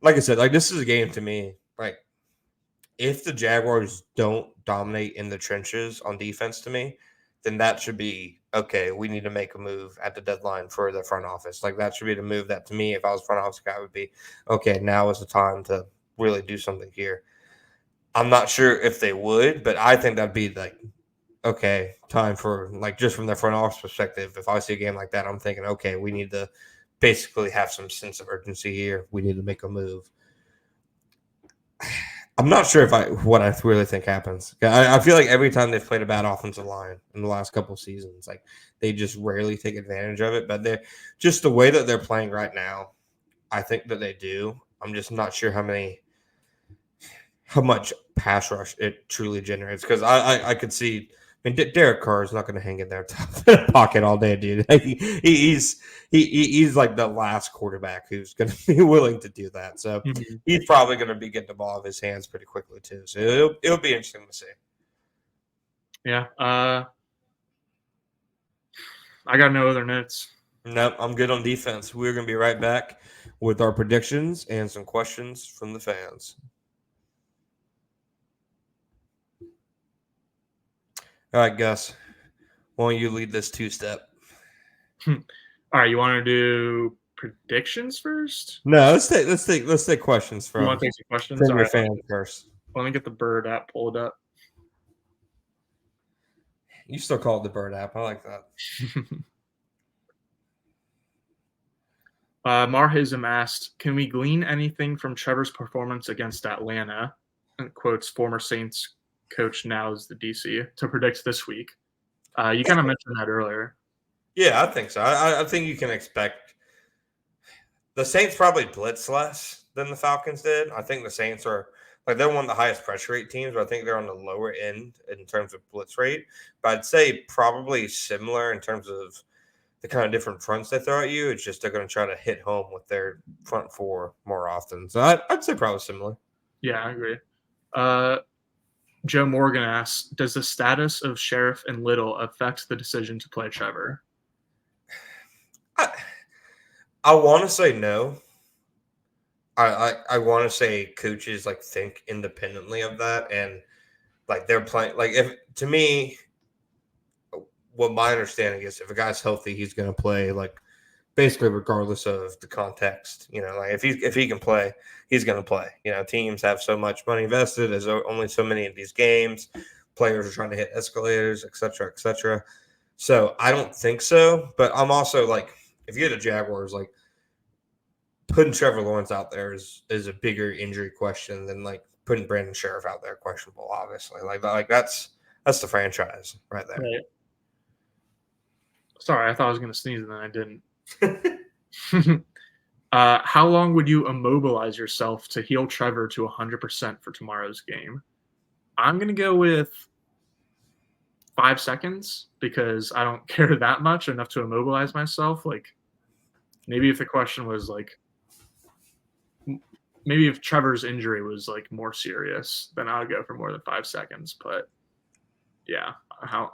like I said, this is a game to me. If the Jaguars don't dominate in the trenches on defense, to me, then that should be okay. We need to make a move at the deadline for the front office. That should be the move that, to me, if I was front office guy, would be okay. Now is the time to really do something here. I'm not sure if they would, but I think that'd be okay, time for just from the front office perspective. If I see a game like that, I'm thinking, okay, we need to basically have some sense of urgency here. We need to make a move. I'm not sure what I really think happens. I feel every time they've played a bad offensive line in the last couple of seasons, they just rarely take advantage of it. But they're just the way that they're playing right now, I think that they do. I'm just not sure how much pass rush it truly generates, because I could see. I mean, Derek Carr is not going to hang in there pocket all day, dude. He's the last quarterback who's going to be willing to do that. So he's probably going to be getting the ball out of his hands pretty quickly too. So it'll be interesting to see. Yeah. I got no other notes. Nope, I'm good on defense. We're going to be right back with our predictions and some questions from the fans. All right, Gus, why don't you lead this two-step? All right, you want to do predictions first? No, let's take questions from. You want to take some questions from your fans first? Let me get the Bird app pulled up. You still call it the Bird app? I like that. Marhism asked, "Can we glean anything from Trevor's performance against Atlanta?" And quotes former Saints coach, now is the DC, to predict this week. You kind of mentioned that earlier. Yeah, I think so. I think you can expect the Saints probably blitz less than the Falcons did. I think the Saints are they're one of the highest pressure rate teams, but I think they're on the lower end in terms of blitz rate. But I'd say probably similar in terms of the kind of different fronts they throw at you. It's just they're going to try to hit home with their front four more often. So I'd say probably similar. Yeah, I agree. Joe Morgan asks, "Does the status of Sheriff and Little affect the decision to play Trevor?" I want to say no. I want to say coaches think independently of that, and they're playing if to me, what my understanding is, if a guy's healthy, he's going to play basically regardless of the context. If he can play, he's going to play. Teams have so much money invested. There's only so many of these games. Players are trying to hit escalators, et cetera, et cetera. So I don't think so. But I'm also if you're the Jaguars, putting Trevor Lawrence out there is a bigger injury question than putting Brandon Sheriff out there questionable. Obviously, that's the franchise right there. Right. Sorry, I thought I was going to sneeze and then I didn't. How long would you immobilize yourself to heal Trevor to 100% for tomorrow's game? I'm going to go with 5 seconds because I don't care that much enough to immobilize myself. Maybe if the question was maybe if Trevor's injury was more serious, then I would go for more than 5 seconds. But yeah, how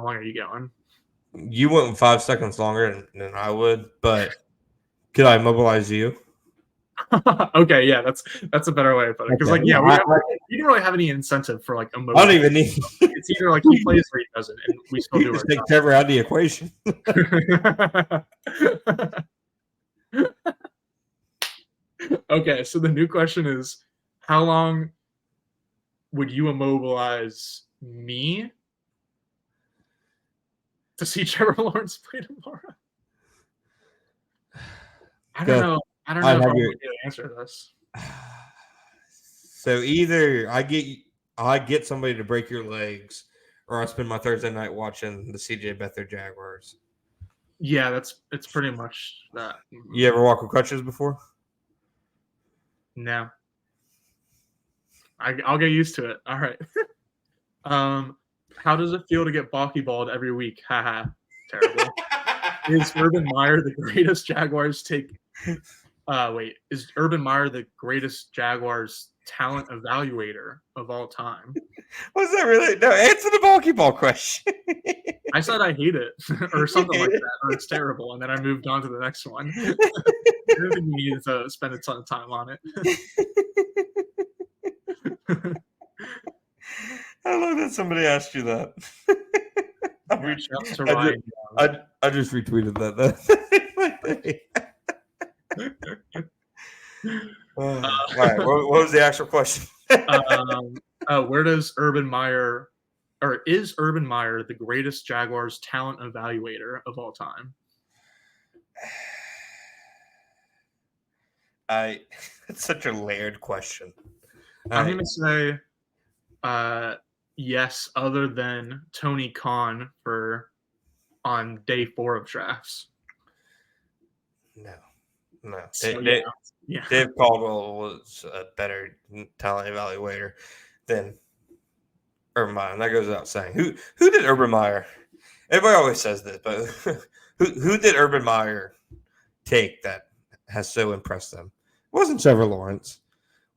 long are you going? You went 5 seconds longer than I would, but could I immobilize you? Okay, yeah, that's a better way of putting it. Because we didn't really have any incentive for immobilizing. I don't even need. it's either like he plays or he doesn't, and we still do just our take Trevor out of the equation. Okay, so the new question is, how long would you immobilize me to see Trevor Lawrence play tomorrow? I don't know. I don't know if I want to answer this. So either I get somebody to break your legs, or I spend my Thursday night watching the CJ Beathard Jaguars. Yeah, it's pretty much that. You ever walk with crutches before? No. I'll get used to it. All right. How does it feel to get balky balled every week? Haha. Terrible. Is Urban Meyer the greatest Jaguars take? Is Urban Meyer the greatest Jaguars talent evaluator of all time? Was that really? No, answer the balky ball question. I said I hate it or something like that, or it's terrible, and then I moved on to the next one. I don't think we needed to spend a ton of time on it. I love that somebody asked you that. Reach out to Ryan. I just retweeted that. All right, what was the actual question? Where does Urban Meyer, or is Urban Meyer the greatest Jaguars talent evaluator of all time? It's such a layered question. I'm going to say yes, other than Tony Khan on day 4 of drafts. No. So, Dave Caldwell was a better talent evaluator than Urban Meyer. That goes without saying. Who did Urban Meyer? Everybody always says this, but who did Urban Meyer take that has so impressed them? It wasn't Trevor Lawrence.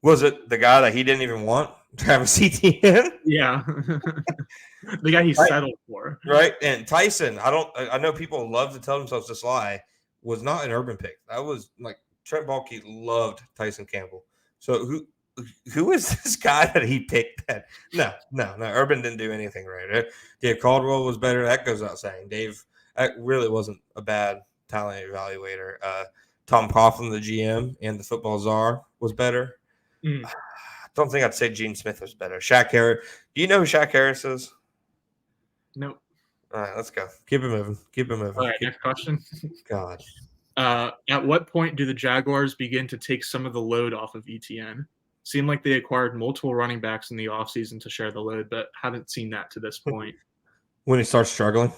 Was it the guy that he didn't even want, Travis Etienne? Yeah, the guy he settled for. Right, and Tyson. I know people love to tell themselves this lie. Was not an Urban pick. That was like Trent Baalke loved Tyson Campbell. So who is this guy that he picked? That no. Urban didn't do anything right. Dave Caldwell was better. That goes without saying. Dave really wasn't a bad talent evaluator. Tom Coughlin, the GM and the football czar, was better. I don't think I'd say Gene Smith was better. Shaq Harris. Do you know who Shaq Harris is? Nope. All right, let's go. Keep it moving. All right, next question. God. At what point do the Jaguars begin to take some of the load off of ETN? Seemed like they acquired multiple running backs in the offseason to share the load, but haven't seen that to this point. When he starts struggling?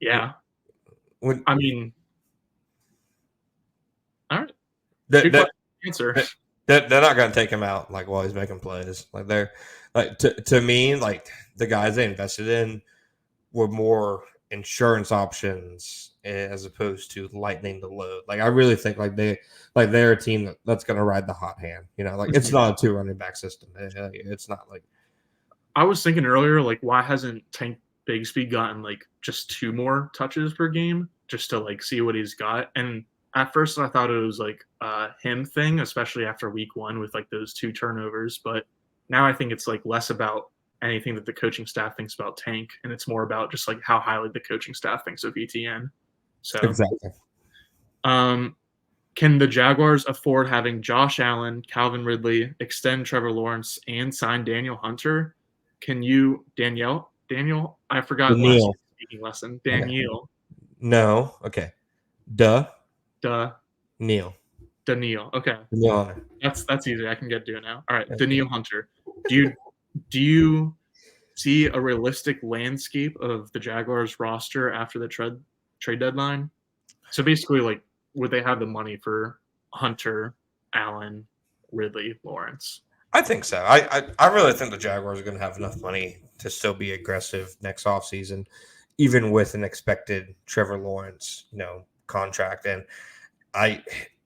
Yeah. All right. Answer. They're not going to take him out like while he's making plays. Like they're like to me, like the guys they invested in were more insurance options as opposed to lightening the load. Like I really think they're a team that's going to ride the hot hand. You know, like it's not a 2 running back system. It's not like. I was thinking earlier, like why hasn't Tank Bigsby gotten like just 2 more touches per game just to like see what he's got? And at first I thought it was like him thing, especially after week 1 with like those 2 turnovers. But now I think it's like less about anything that the coaching staff thinks about Tank, and it's more about just like how highly the coaching staff thinks of ETN. So exactly. Can the Jaguars afford having Josh Allen, Calvin Ridley, extend Trevor Lawrence, and sign Daniel Hunter? Can you Daniel? I forgot last speaking lesson. Daniel. Okay. No. Okay. Neil. Daniil. Okay. Daniil. That's easy. I can get to it now. All right. Daniil Hunter. Do you see a realistic landscape of the Jaguars roster after the trade deadline? So basically, like, would they have the money for Hunter, Allen, Ridley, Lawrence? I think so. I really think the Jaguars are going to have enough money to still be aggressive next offseason, even with an expected Trevor Lawrence, contract. And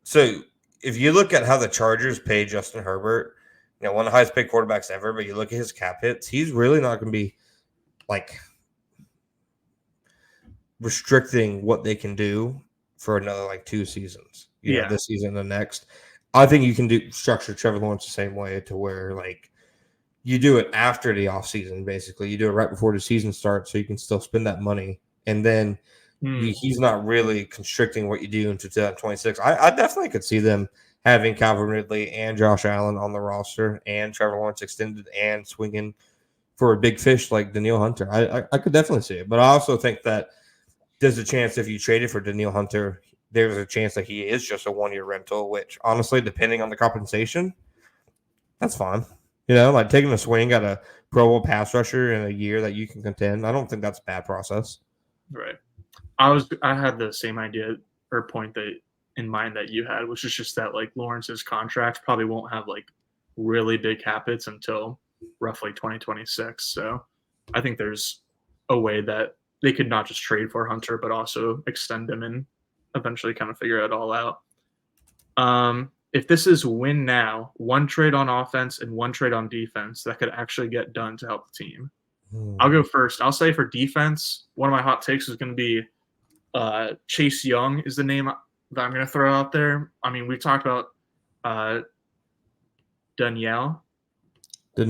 so if you look at how the Chargers pay Justin Herbert, one of the highest paid quarterbacks ever, but you look at his cap hits, he's really not going to be like restricting what they can do for another like 2 seasons. This season and the next. I think you can structure Trevor Lawrence the same way to where like you do it after the offseason, basically. You do it right before the season starts so you can still spend that money. And then he's not really constricting what you do into 2026. I definitely could see them having Calvin Ridley and Josh Allen on the roster and Trevor Lawrence extended and swinging for a big fish like Danielle Hunter. I could definitely see it. But I also think that there's a chance if you traded for Danielle Hunter, there's a chance that he is just a 1-year rental, which honestly, depending on the compensation, that's fine. Like taking a swing at a Pro Bowl pass rusher in a year that you can contend. I don't think that's a bad process. Right. I had the same idea or point that in mind that you had, which is just that like Lawrence's contract probably won't have like really big cap hits until roughly 2026. So I think there's a way that they could not just trade for Hunter, but also extend him and eventually kind of figure it all out. If this is win now, one trade on offense and one trade on defense that could actually get done to help the team. I'll go first. I'll say for defense, one of my hot takes is going to be Chase Young is the name that I'm going to throw out there. I mean, we talked about Danielle. We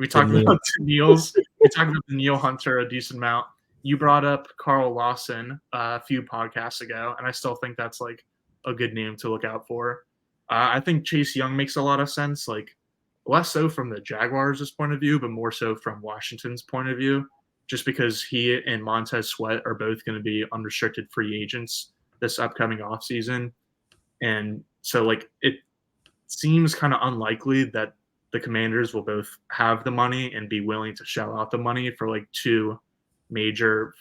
talked about Daniil's. We talked about Danielle Hunter a decent amount. You brought up Carl Lawson a few podcasts ago, and I still think that's like a good name to look out for. I think Chase Young makes a lot of sense, like less so from the Jaguars' point of view, but more so from Washington's point of view, just because he and Montez Sweat are both going to be unrestricted free agents this upcoming offseason. And so like it seems kind of unlikely that the Commanders will both have the money and be willing to shell out the money for like two major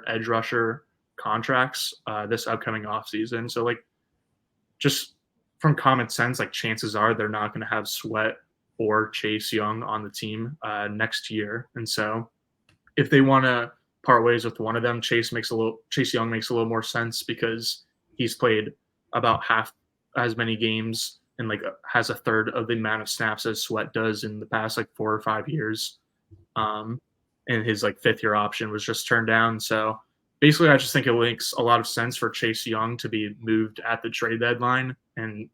edge rusher contracts this upcoming offseason. So like just from common sense, like chances are they're not going to have Sweat or Chase Young on the team next year. And so if they want to part ways with one of them, Chase Young makes a little more sense because he's played about half as many games and like has a third of the amount of snaps as Sweat does in the past like 4 or 5 years. And his like 5th-year option was just turned down. So basically, I just think it makes a lot of sense for Chase Young to be moved at the trade deadline. And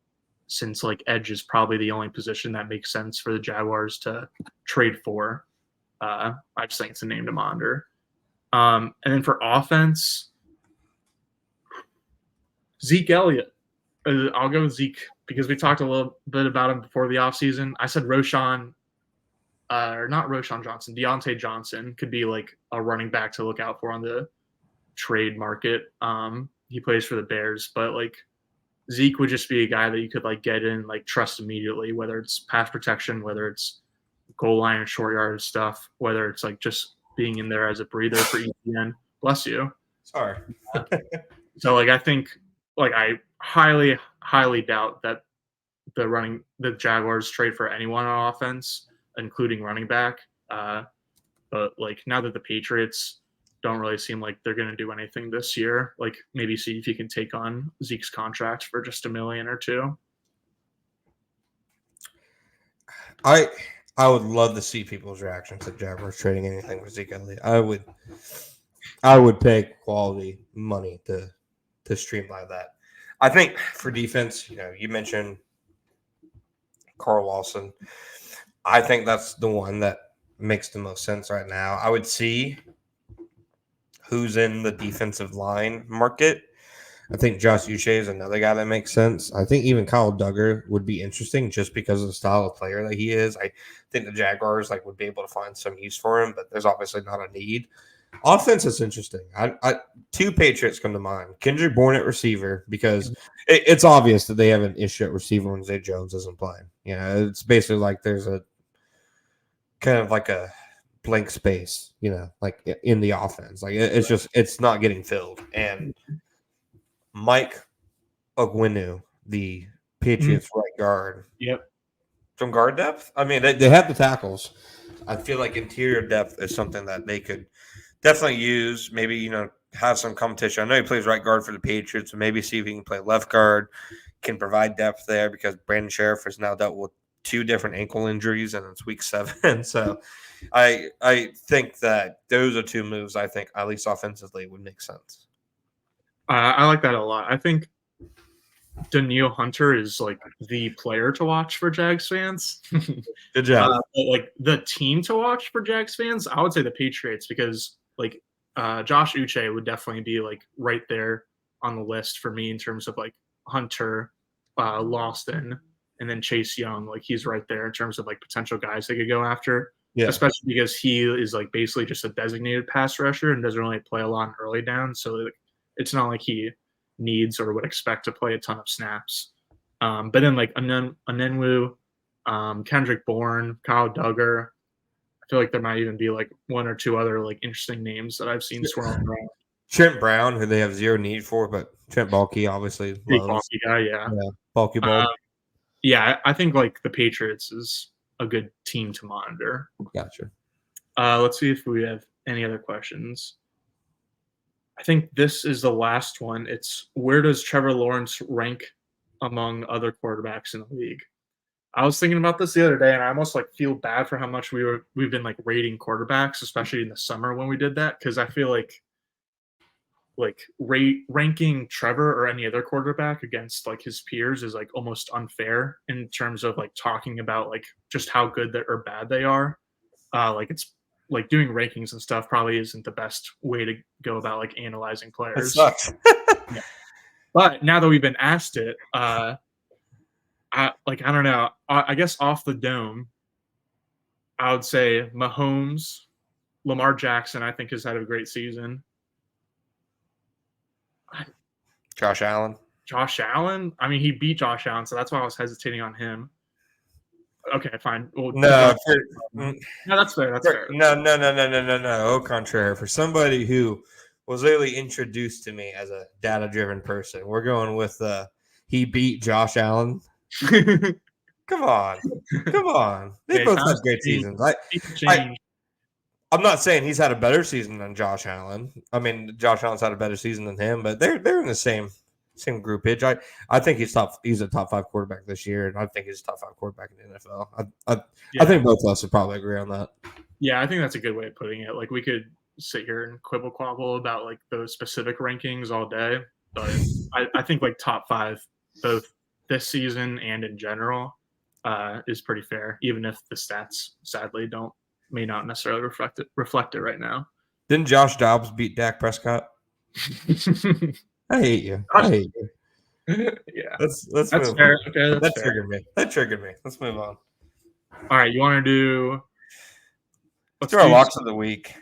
since like edge is probably the only position that makes sense for the Jaguars to trade for, I just think it's a name to monitor. And then for offense, Zeke Elliott. I'll go with Zeke because we talked a little bit about him before the offseason. I said Deontay Johnson could be like a running back to look out for on the trade market. He plays for the Bears, but like Zeke would just be a guy that you could like get in, like trust immediately, whether it's pass protection, whether it's goal line and short yard stuff, whether it's like just being in there as a breather for ETN. Bless you. Sorry. So like I think like I highly, highly doubt that the Jaguars trade for anyone on offense, including running back. But like now that the Patriots don't really seem like they're going to do anything this year, like maybe see if you can take on Zeke's contract for just $1 million or $2 million. I would love to see people's reactions to Jaguars trading anything for Zeke Elliott. I would pay quality money to streamline that. I think for defense, you mentioned Carl Lawson. I think that's the one that makes the most sense right now. I would see who's in the defensive line market. I think Josh Uche is another guy that makes sense. I think even Kyle Duggar would be interesting just because of the style of player that he is. I think the Jaguars would be able to find some use for him, but there's obviously not a need. Offense is interesting. Two Patriots come to mind. Kendrick Bourne at receiver, because it's obvious that they have an issue at receiver when Zay Jones isn't playing. It's basically like there's a kind of like a blank space, like in the offense. Like it's not getting filled. And Mike Ogwenu, the Patriots right guard. Yep. From guard depth? I mean, they have the tackles. I feel like interior depth is something that they could definitely use. Maybe, have some competition. I know he plays right guard for the Patriots, so maybe see if he can play left guard, can provide depth there because Brandon Sheriff has now dealt with 2 different ankle injuries, and it's week 7. So I think that those are 2 moves I think, at least offensively, would make sense. I like that a lot. I think Daniil Hunter is like the player to watch for Jags fans. Good job. But, like the team to watch for Jags fans, I would say the Patriots because like Josh Uche would definitely be like right there on the list for me in terms of like Hunter, Lawson, and then Chase Young. Like he's right there in terms of like potential guys they could go after. Yeah. Especially because he is like basically just a designated pass rusher and doesn't really play a lot in early down. So like, it's not like he needs or would expect to play a ton of snaps. But then like Anenwu, Kendrick Bourne, Kyle Duggar. I feel like there might even be like one or two other like interesting names that I've seen swirling around. Trent Brown, who they have zero need for, but Trent Baalke obviously Big loves. bulky guy, yeah. Baalke ball. Yeah, I think like the Patriots is a good team to monitor. Gotcha. Let's see if we have any other questions. I think this is the last one. It's where does Trevor Lawrence rank among other quarterbacks in the league? I was thinking about this the other day, and I almost like feel bad for how much we've been like rating quarterbacks, especially in the summer when we did that, because I feel like ranking Trevor or any other quarterback against like his peers is like almost unfair in terms of like talking about like just how good or bad they are. Like it's like doing rankings and stuff probably isn't the best way to go about like analyzing players. It sucks. Yeah. But now that we've been asked it, I don't know. I guess off the dome, I would say Mahomes, Lamar Jackson. I think has had a great season. Josh Allen. Josh Allen. I mean, he beat Josh Allen, so that's why I was hesitating on him. Okay, fine. Well, no, that's fair. That's fair. No. Au contraire. For somebody who was literally introduced to me as a data-driven person, we're going with he beat Josh Allen. Come on. They both had great seasons. I'm not saying he's had a better season than Josh Allen. I mean, Josh Allen's had a better season than him, but they're in the same groupage. I think he's a top 5 quarterback this year, and I think he's a top 5 quarterback in the NFL. I think both of us would probably agree on that. Yeah, I think that's a good way of putting it. Like we could sit here and quibble quabble about like those specific rankings all day, but I think like top 5 both this season and in general is pretty fair, even if the stats sadly may not necessarily reflect it right now. Didn't Josh Dobbs beat Dak Prescott? I hate you. Yeah, let's that's move fair. on. Okay, that triggered me. Let's move on. All right, you want to do? Let's do our locks of the week.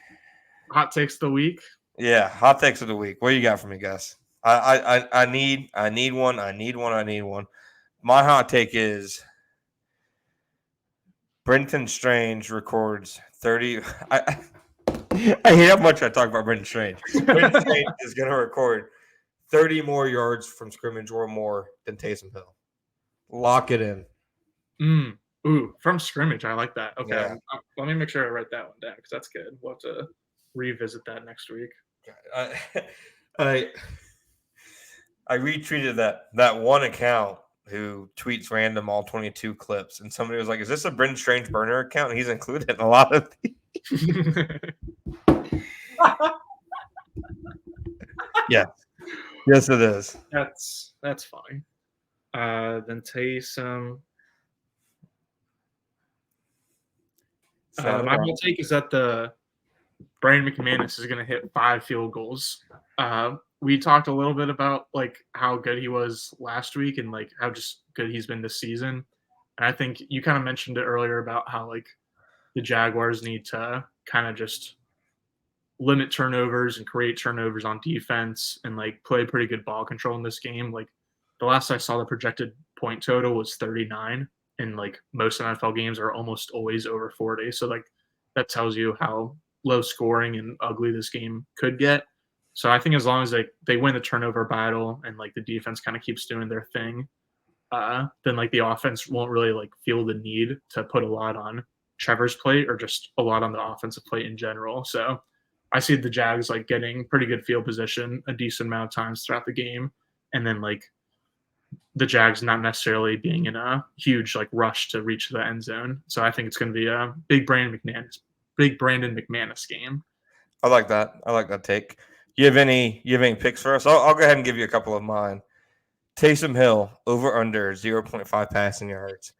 Hot takes of the week. Yeah, hot takes of the week. What do you got for me, Gus? I need one. My hot take is Brenton Strange records 30. I hate how much I talk about Brenton Strange. Brenton Strange is going to record 30 more yards from scrimmage or more than Taysom Hill. Lock it in. Ooh, from scrimmage. I like that. Okay. Yeah. Let me make sure I write that one down because that's good. We'll have to revisit that next week. I retweeted that one account who tweets random all 22 clips, and somebody was like, "Is this a Brenton Strange burner account?" And he's included in a lot of these. Yeah. Yes, it is. That's fine. Then Taysom. My whole take is that the Brandon McManus is going to hit 5 field goals. We talked a little bit about like how good he was last week and like how just good he's been this season. And I think you kind of mentioned it earlier about how like the Jaguars need to kind of just limit turnovers and create turnovers on defense and like play pretty good ball control in this game. Like the last I saw, the projected point total was 39, and like most NFL games are almost always over 40. So like that tells you how low scoring and ugly this game could get. So I think as long as they win the turnover battle and like the defense kind of keeps doing their thing, then like the offense won't really like feel the need to put a lot on Trevor's plate or just a lot on the offensive plate in general. So I see the Jags like getting pretty good field position a decent amount of times throughout the game, and then like the Jags not necessarily being in a huge like rush to reach the end zone. So I think it's going to be a big Brandon McManus game. I like that take. You have any picks for us? I'll go ahead and give you a couple of mine. Taysom Hill, over under 0.5 passing yards.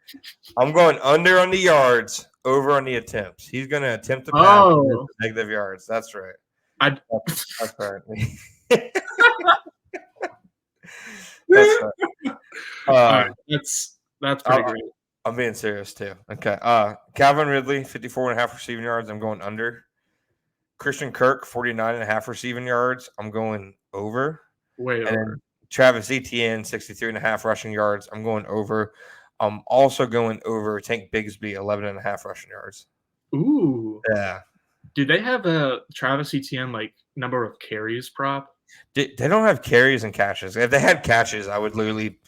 I'm going under on the yards, over on the attempts. He's going to attempt to pass negative yards. That's right. That's right. That's right. Right, that's pretty great. I'm being serious too. Okay. Calvin Ridley, 54.5 receiving yards. I'm going under. Christian Kirk, 49.5 receiving yards. I'm going over. Way and over. Then Travis Etienne, 63.5 rushing yards. I'm going over. I'm also going over Tank Bigsby, 11.5 rushing yards. Ooh. Yeah. Do they have a Travis Etienne number of carries prop? They don't have carries and catches. If they had catches, I would literally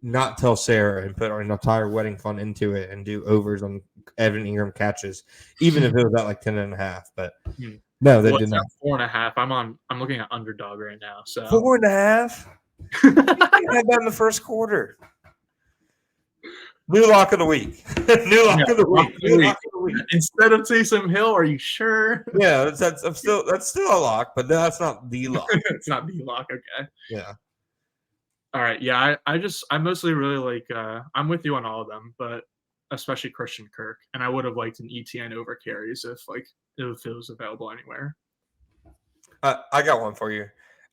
not tell Sarah and put our entire wedding fund into it and do overs on Evan Ingram catches, even if it was at 10.5. But no, they did not. 4.5. I'm looking at Underdog right now. So 4.5. You had that in the first quarter. New lock of the week. New lock of the week. Instead of Taysom Hill, are you sure? Yeah, that's still a lock, but that's not the lock. It's not the lock. Okay. Yeah. All right. Yeah, I mostly really like. I'm with you on all of them, but especially Christian Kirk, and I would have liked an ETN over carries if it was available anywhere. I got one for you.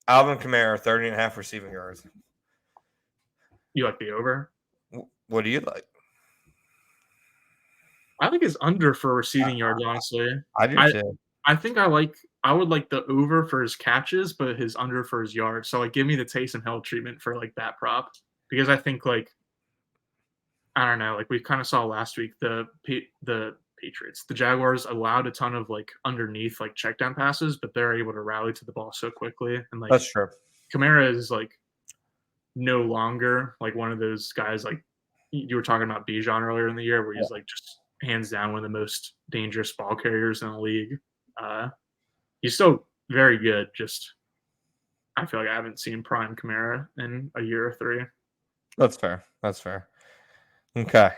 Alvin Kamara, 30.5 receiving yards. You like the over? What do you like? I think it's under for receiving yards, honestly. I do too. I think I would like the over for his catches, but his under for his yards. So give me the Taysom Hill treatment for that prop, because I think I don't know, we kind of saw last week the Patriots, the Jaguars allowed a ton of underneath check down passes, but they're able to rally to the ball so quickly. And that's true. Kamara is no longer one of those guys you were talking about Bijan earlier in the year, where he's just hands down one of the most dangerous ball carriers in the league. He's still very good. Just I feel like I haven't seen prime Kamara in a year or three. That's fair. Okay.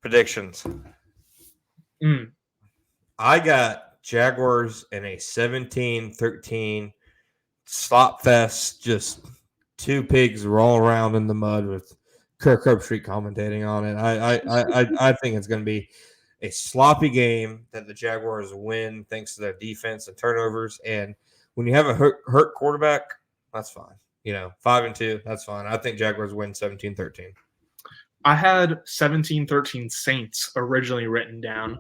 Predictions. I got Jaguars in a 17-13 slop fest. Just two pigs roll around in the mud with Kirk Herbstreit commentating on it. I think it's going to be a sloppy game that the Jaguars win thanks to their defense and turnovers. And when you have a hurt quarterback, that's fine. 5-2, that's fine. I think Jaguars win 17-13. I had 17-13 Saints originally written down,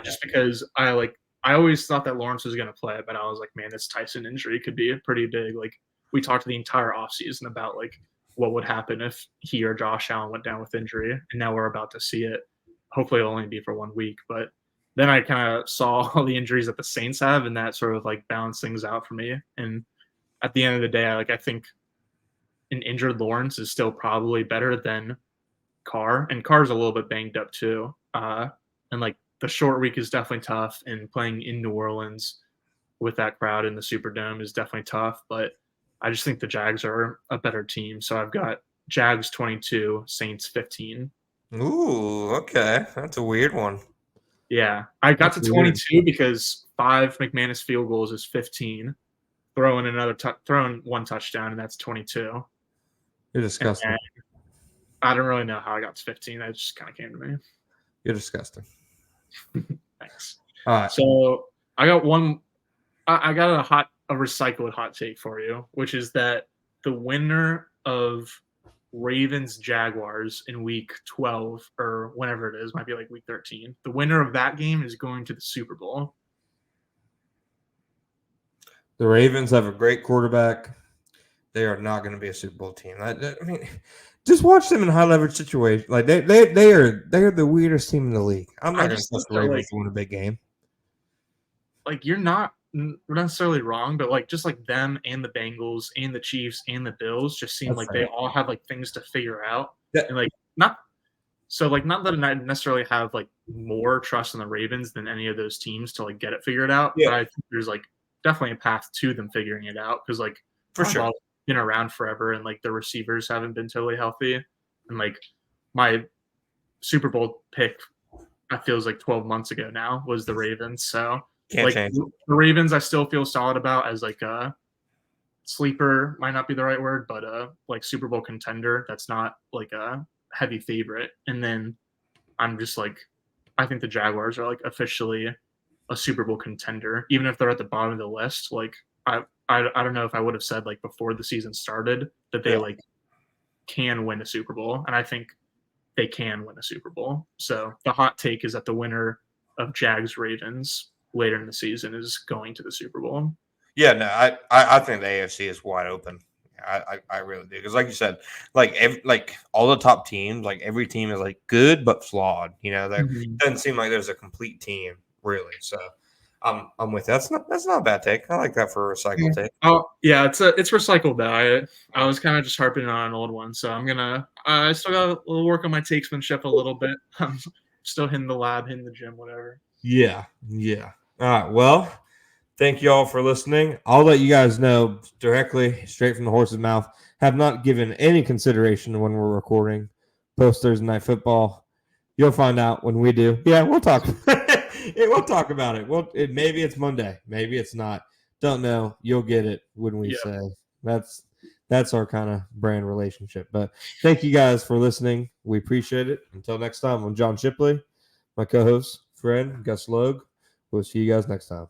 just because I always thought that Lawrence was going to play, but I was like, man, this Tyson injury could be pretty big. We talked the entire offseason about what would happen if he or Josh Allen went down with injury, and now we're about to see it. Hopefully it'll only be for 1 week, but then I kind of saw all the injuries that the Saints have, and that sort of balanced things out for me. And at the end of the day, I think an injured Lawrence is still probably better than Carr, and Carr's a little bit banged up too. And the short week is definitely tough, and playing in New Orleans with that crowd in the Superdome is definitely tough, but I just think the Jags are a better team. So I've got Jags 22, Saints 15. Ooh, okay. That's a weird one. Yeah. I got to 22 because 5 McManus field goals is 15. Throwing one touchdown, and that's 22. You're disgusting. I don't really know how I got to 15. That just kind of came to me. You're disgusting. Thanks. All right. So I got one. I got a recycled hot take for you, which is that the winner of Ravens Jaguars in week 12 or whenever it is, might be week 13. The winner of that game is going to the Super Bowl. The Ravens have a great quarterback. They are not going to be a Super Bowl team. I mean, just watch them in high leverage situations. They are the weirdest team in the league. I'm not going to trust the Ravens to win a big game. You're not necessarily wrong, but just them and the Bengals and the Chiefs and the Bills just seem they all have things to figure out. Yeah. And not that I necessarily have more trust in the Ravens than any of those teams to get it figured out. Yeah. But I think there's definitely a path to them figuring it out, because for sure been around forever, and the receivers haven't been totally healthy, and my Super Bowl pick, I feels 12 months ago now, was the Ravens. So can't change. The Ravens I still feel solid about as sleeper might not be the right word, but like Super Bowl contender that's not like a heavy favorite. And then I'm just like, I think the Jaguars are like officially a Super Bowl contender, even if they're at the bottom of the list. Like I don't know if I would have said like before the season started that they like can win a Super Bowl, and I think they can win a Super Bowl. So the hot take is that the winner of Jags Ravens later in the season is going to the Super Bowl. Yeah, no, I think the AFC is wide open. I really do, because like you said, like all the top teams, like every team is like good but flawed. There doesn't seem like there's a complete team really. So I'm with you. That's not a bad take. I like that for a recycle take. Oh yeah, it's recycled though. I was kind of just harping on an old one, so I still got a little work on my takesmanship a little bit. I'm still hitting the lab, hitting the gym, whatever. Yeah. All right. Well, thank you all for listening. I'll let you guys know directly, straight from the horse's mouth. Have not given any consideration when we're recording post Thursday Night Football. You'll find out when we do. Yeah, we'll talk. We'll talk about it. Well, maybe it's Monday. Maybe it's not. Don't know. You'll get it when we say. That's our kind of brand relationship. But thank you guys for listening. We appreciate it. Until next time, I'm John Shipley, my co-host, friend, Gus Logue. We'll see you guys next time.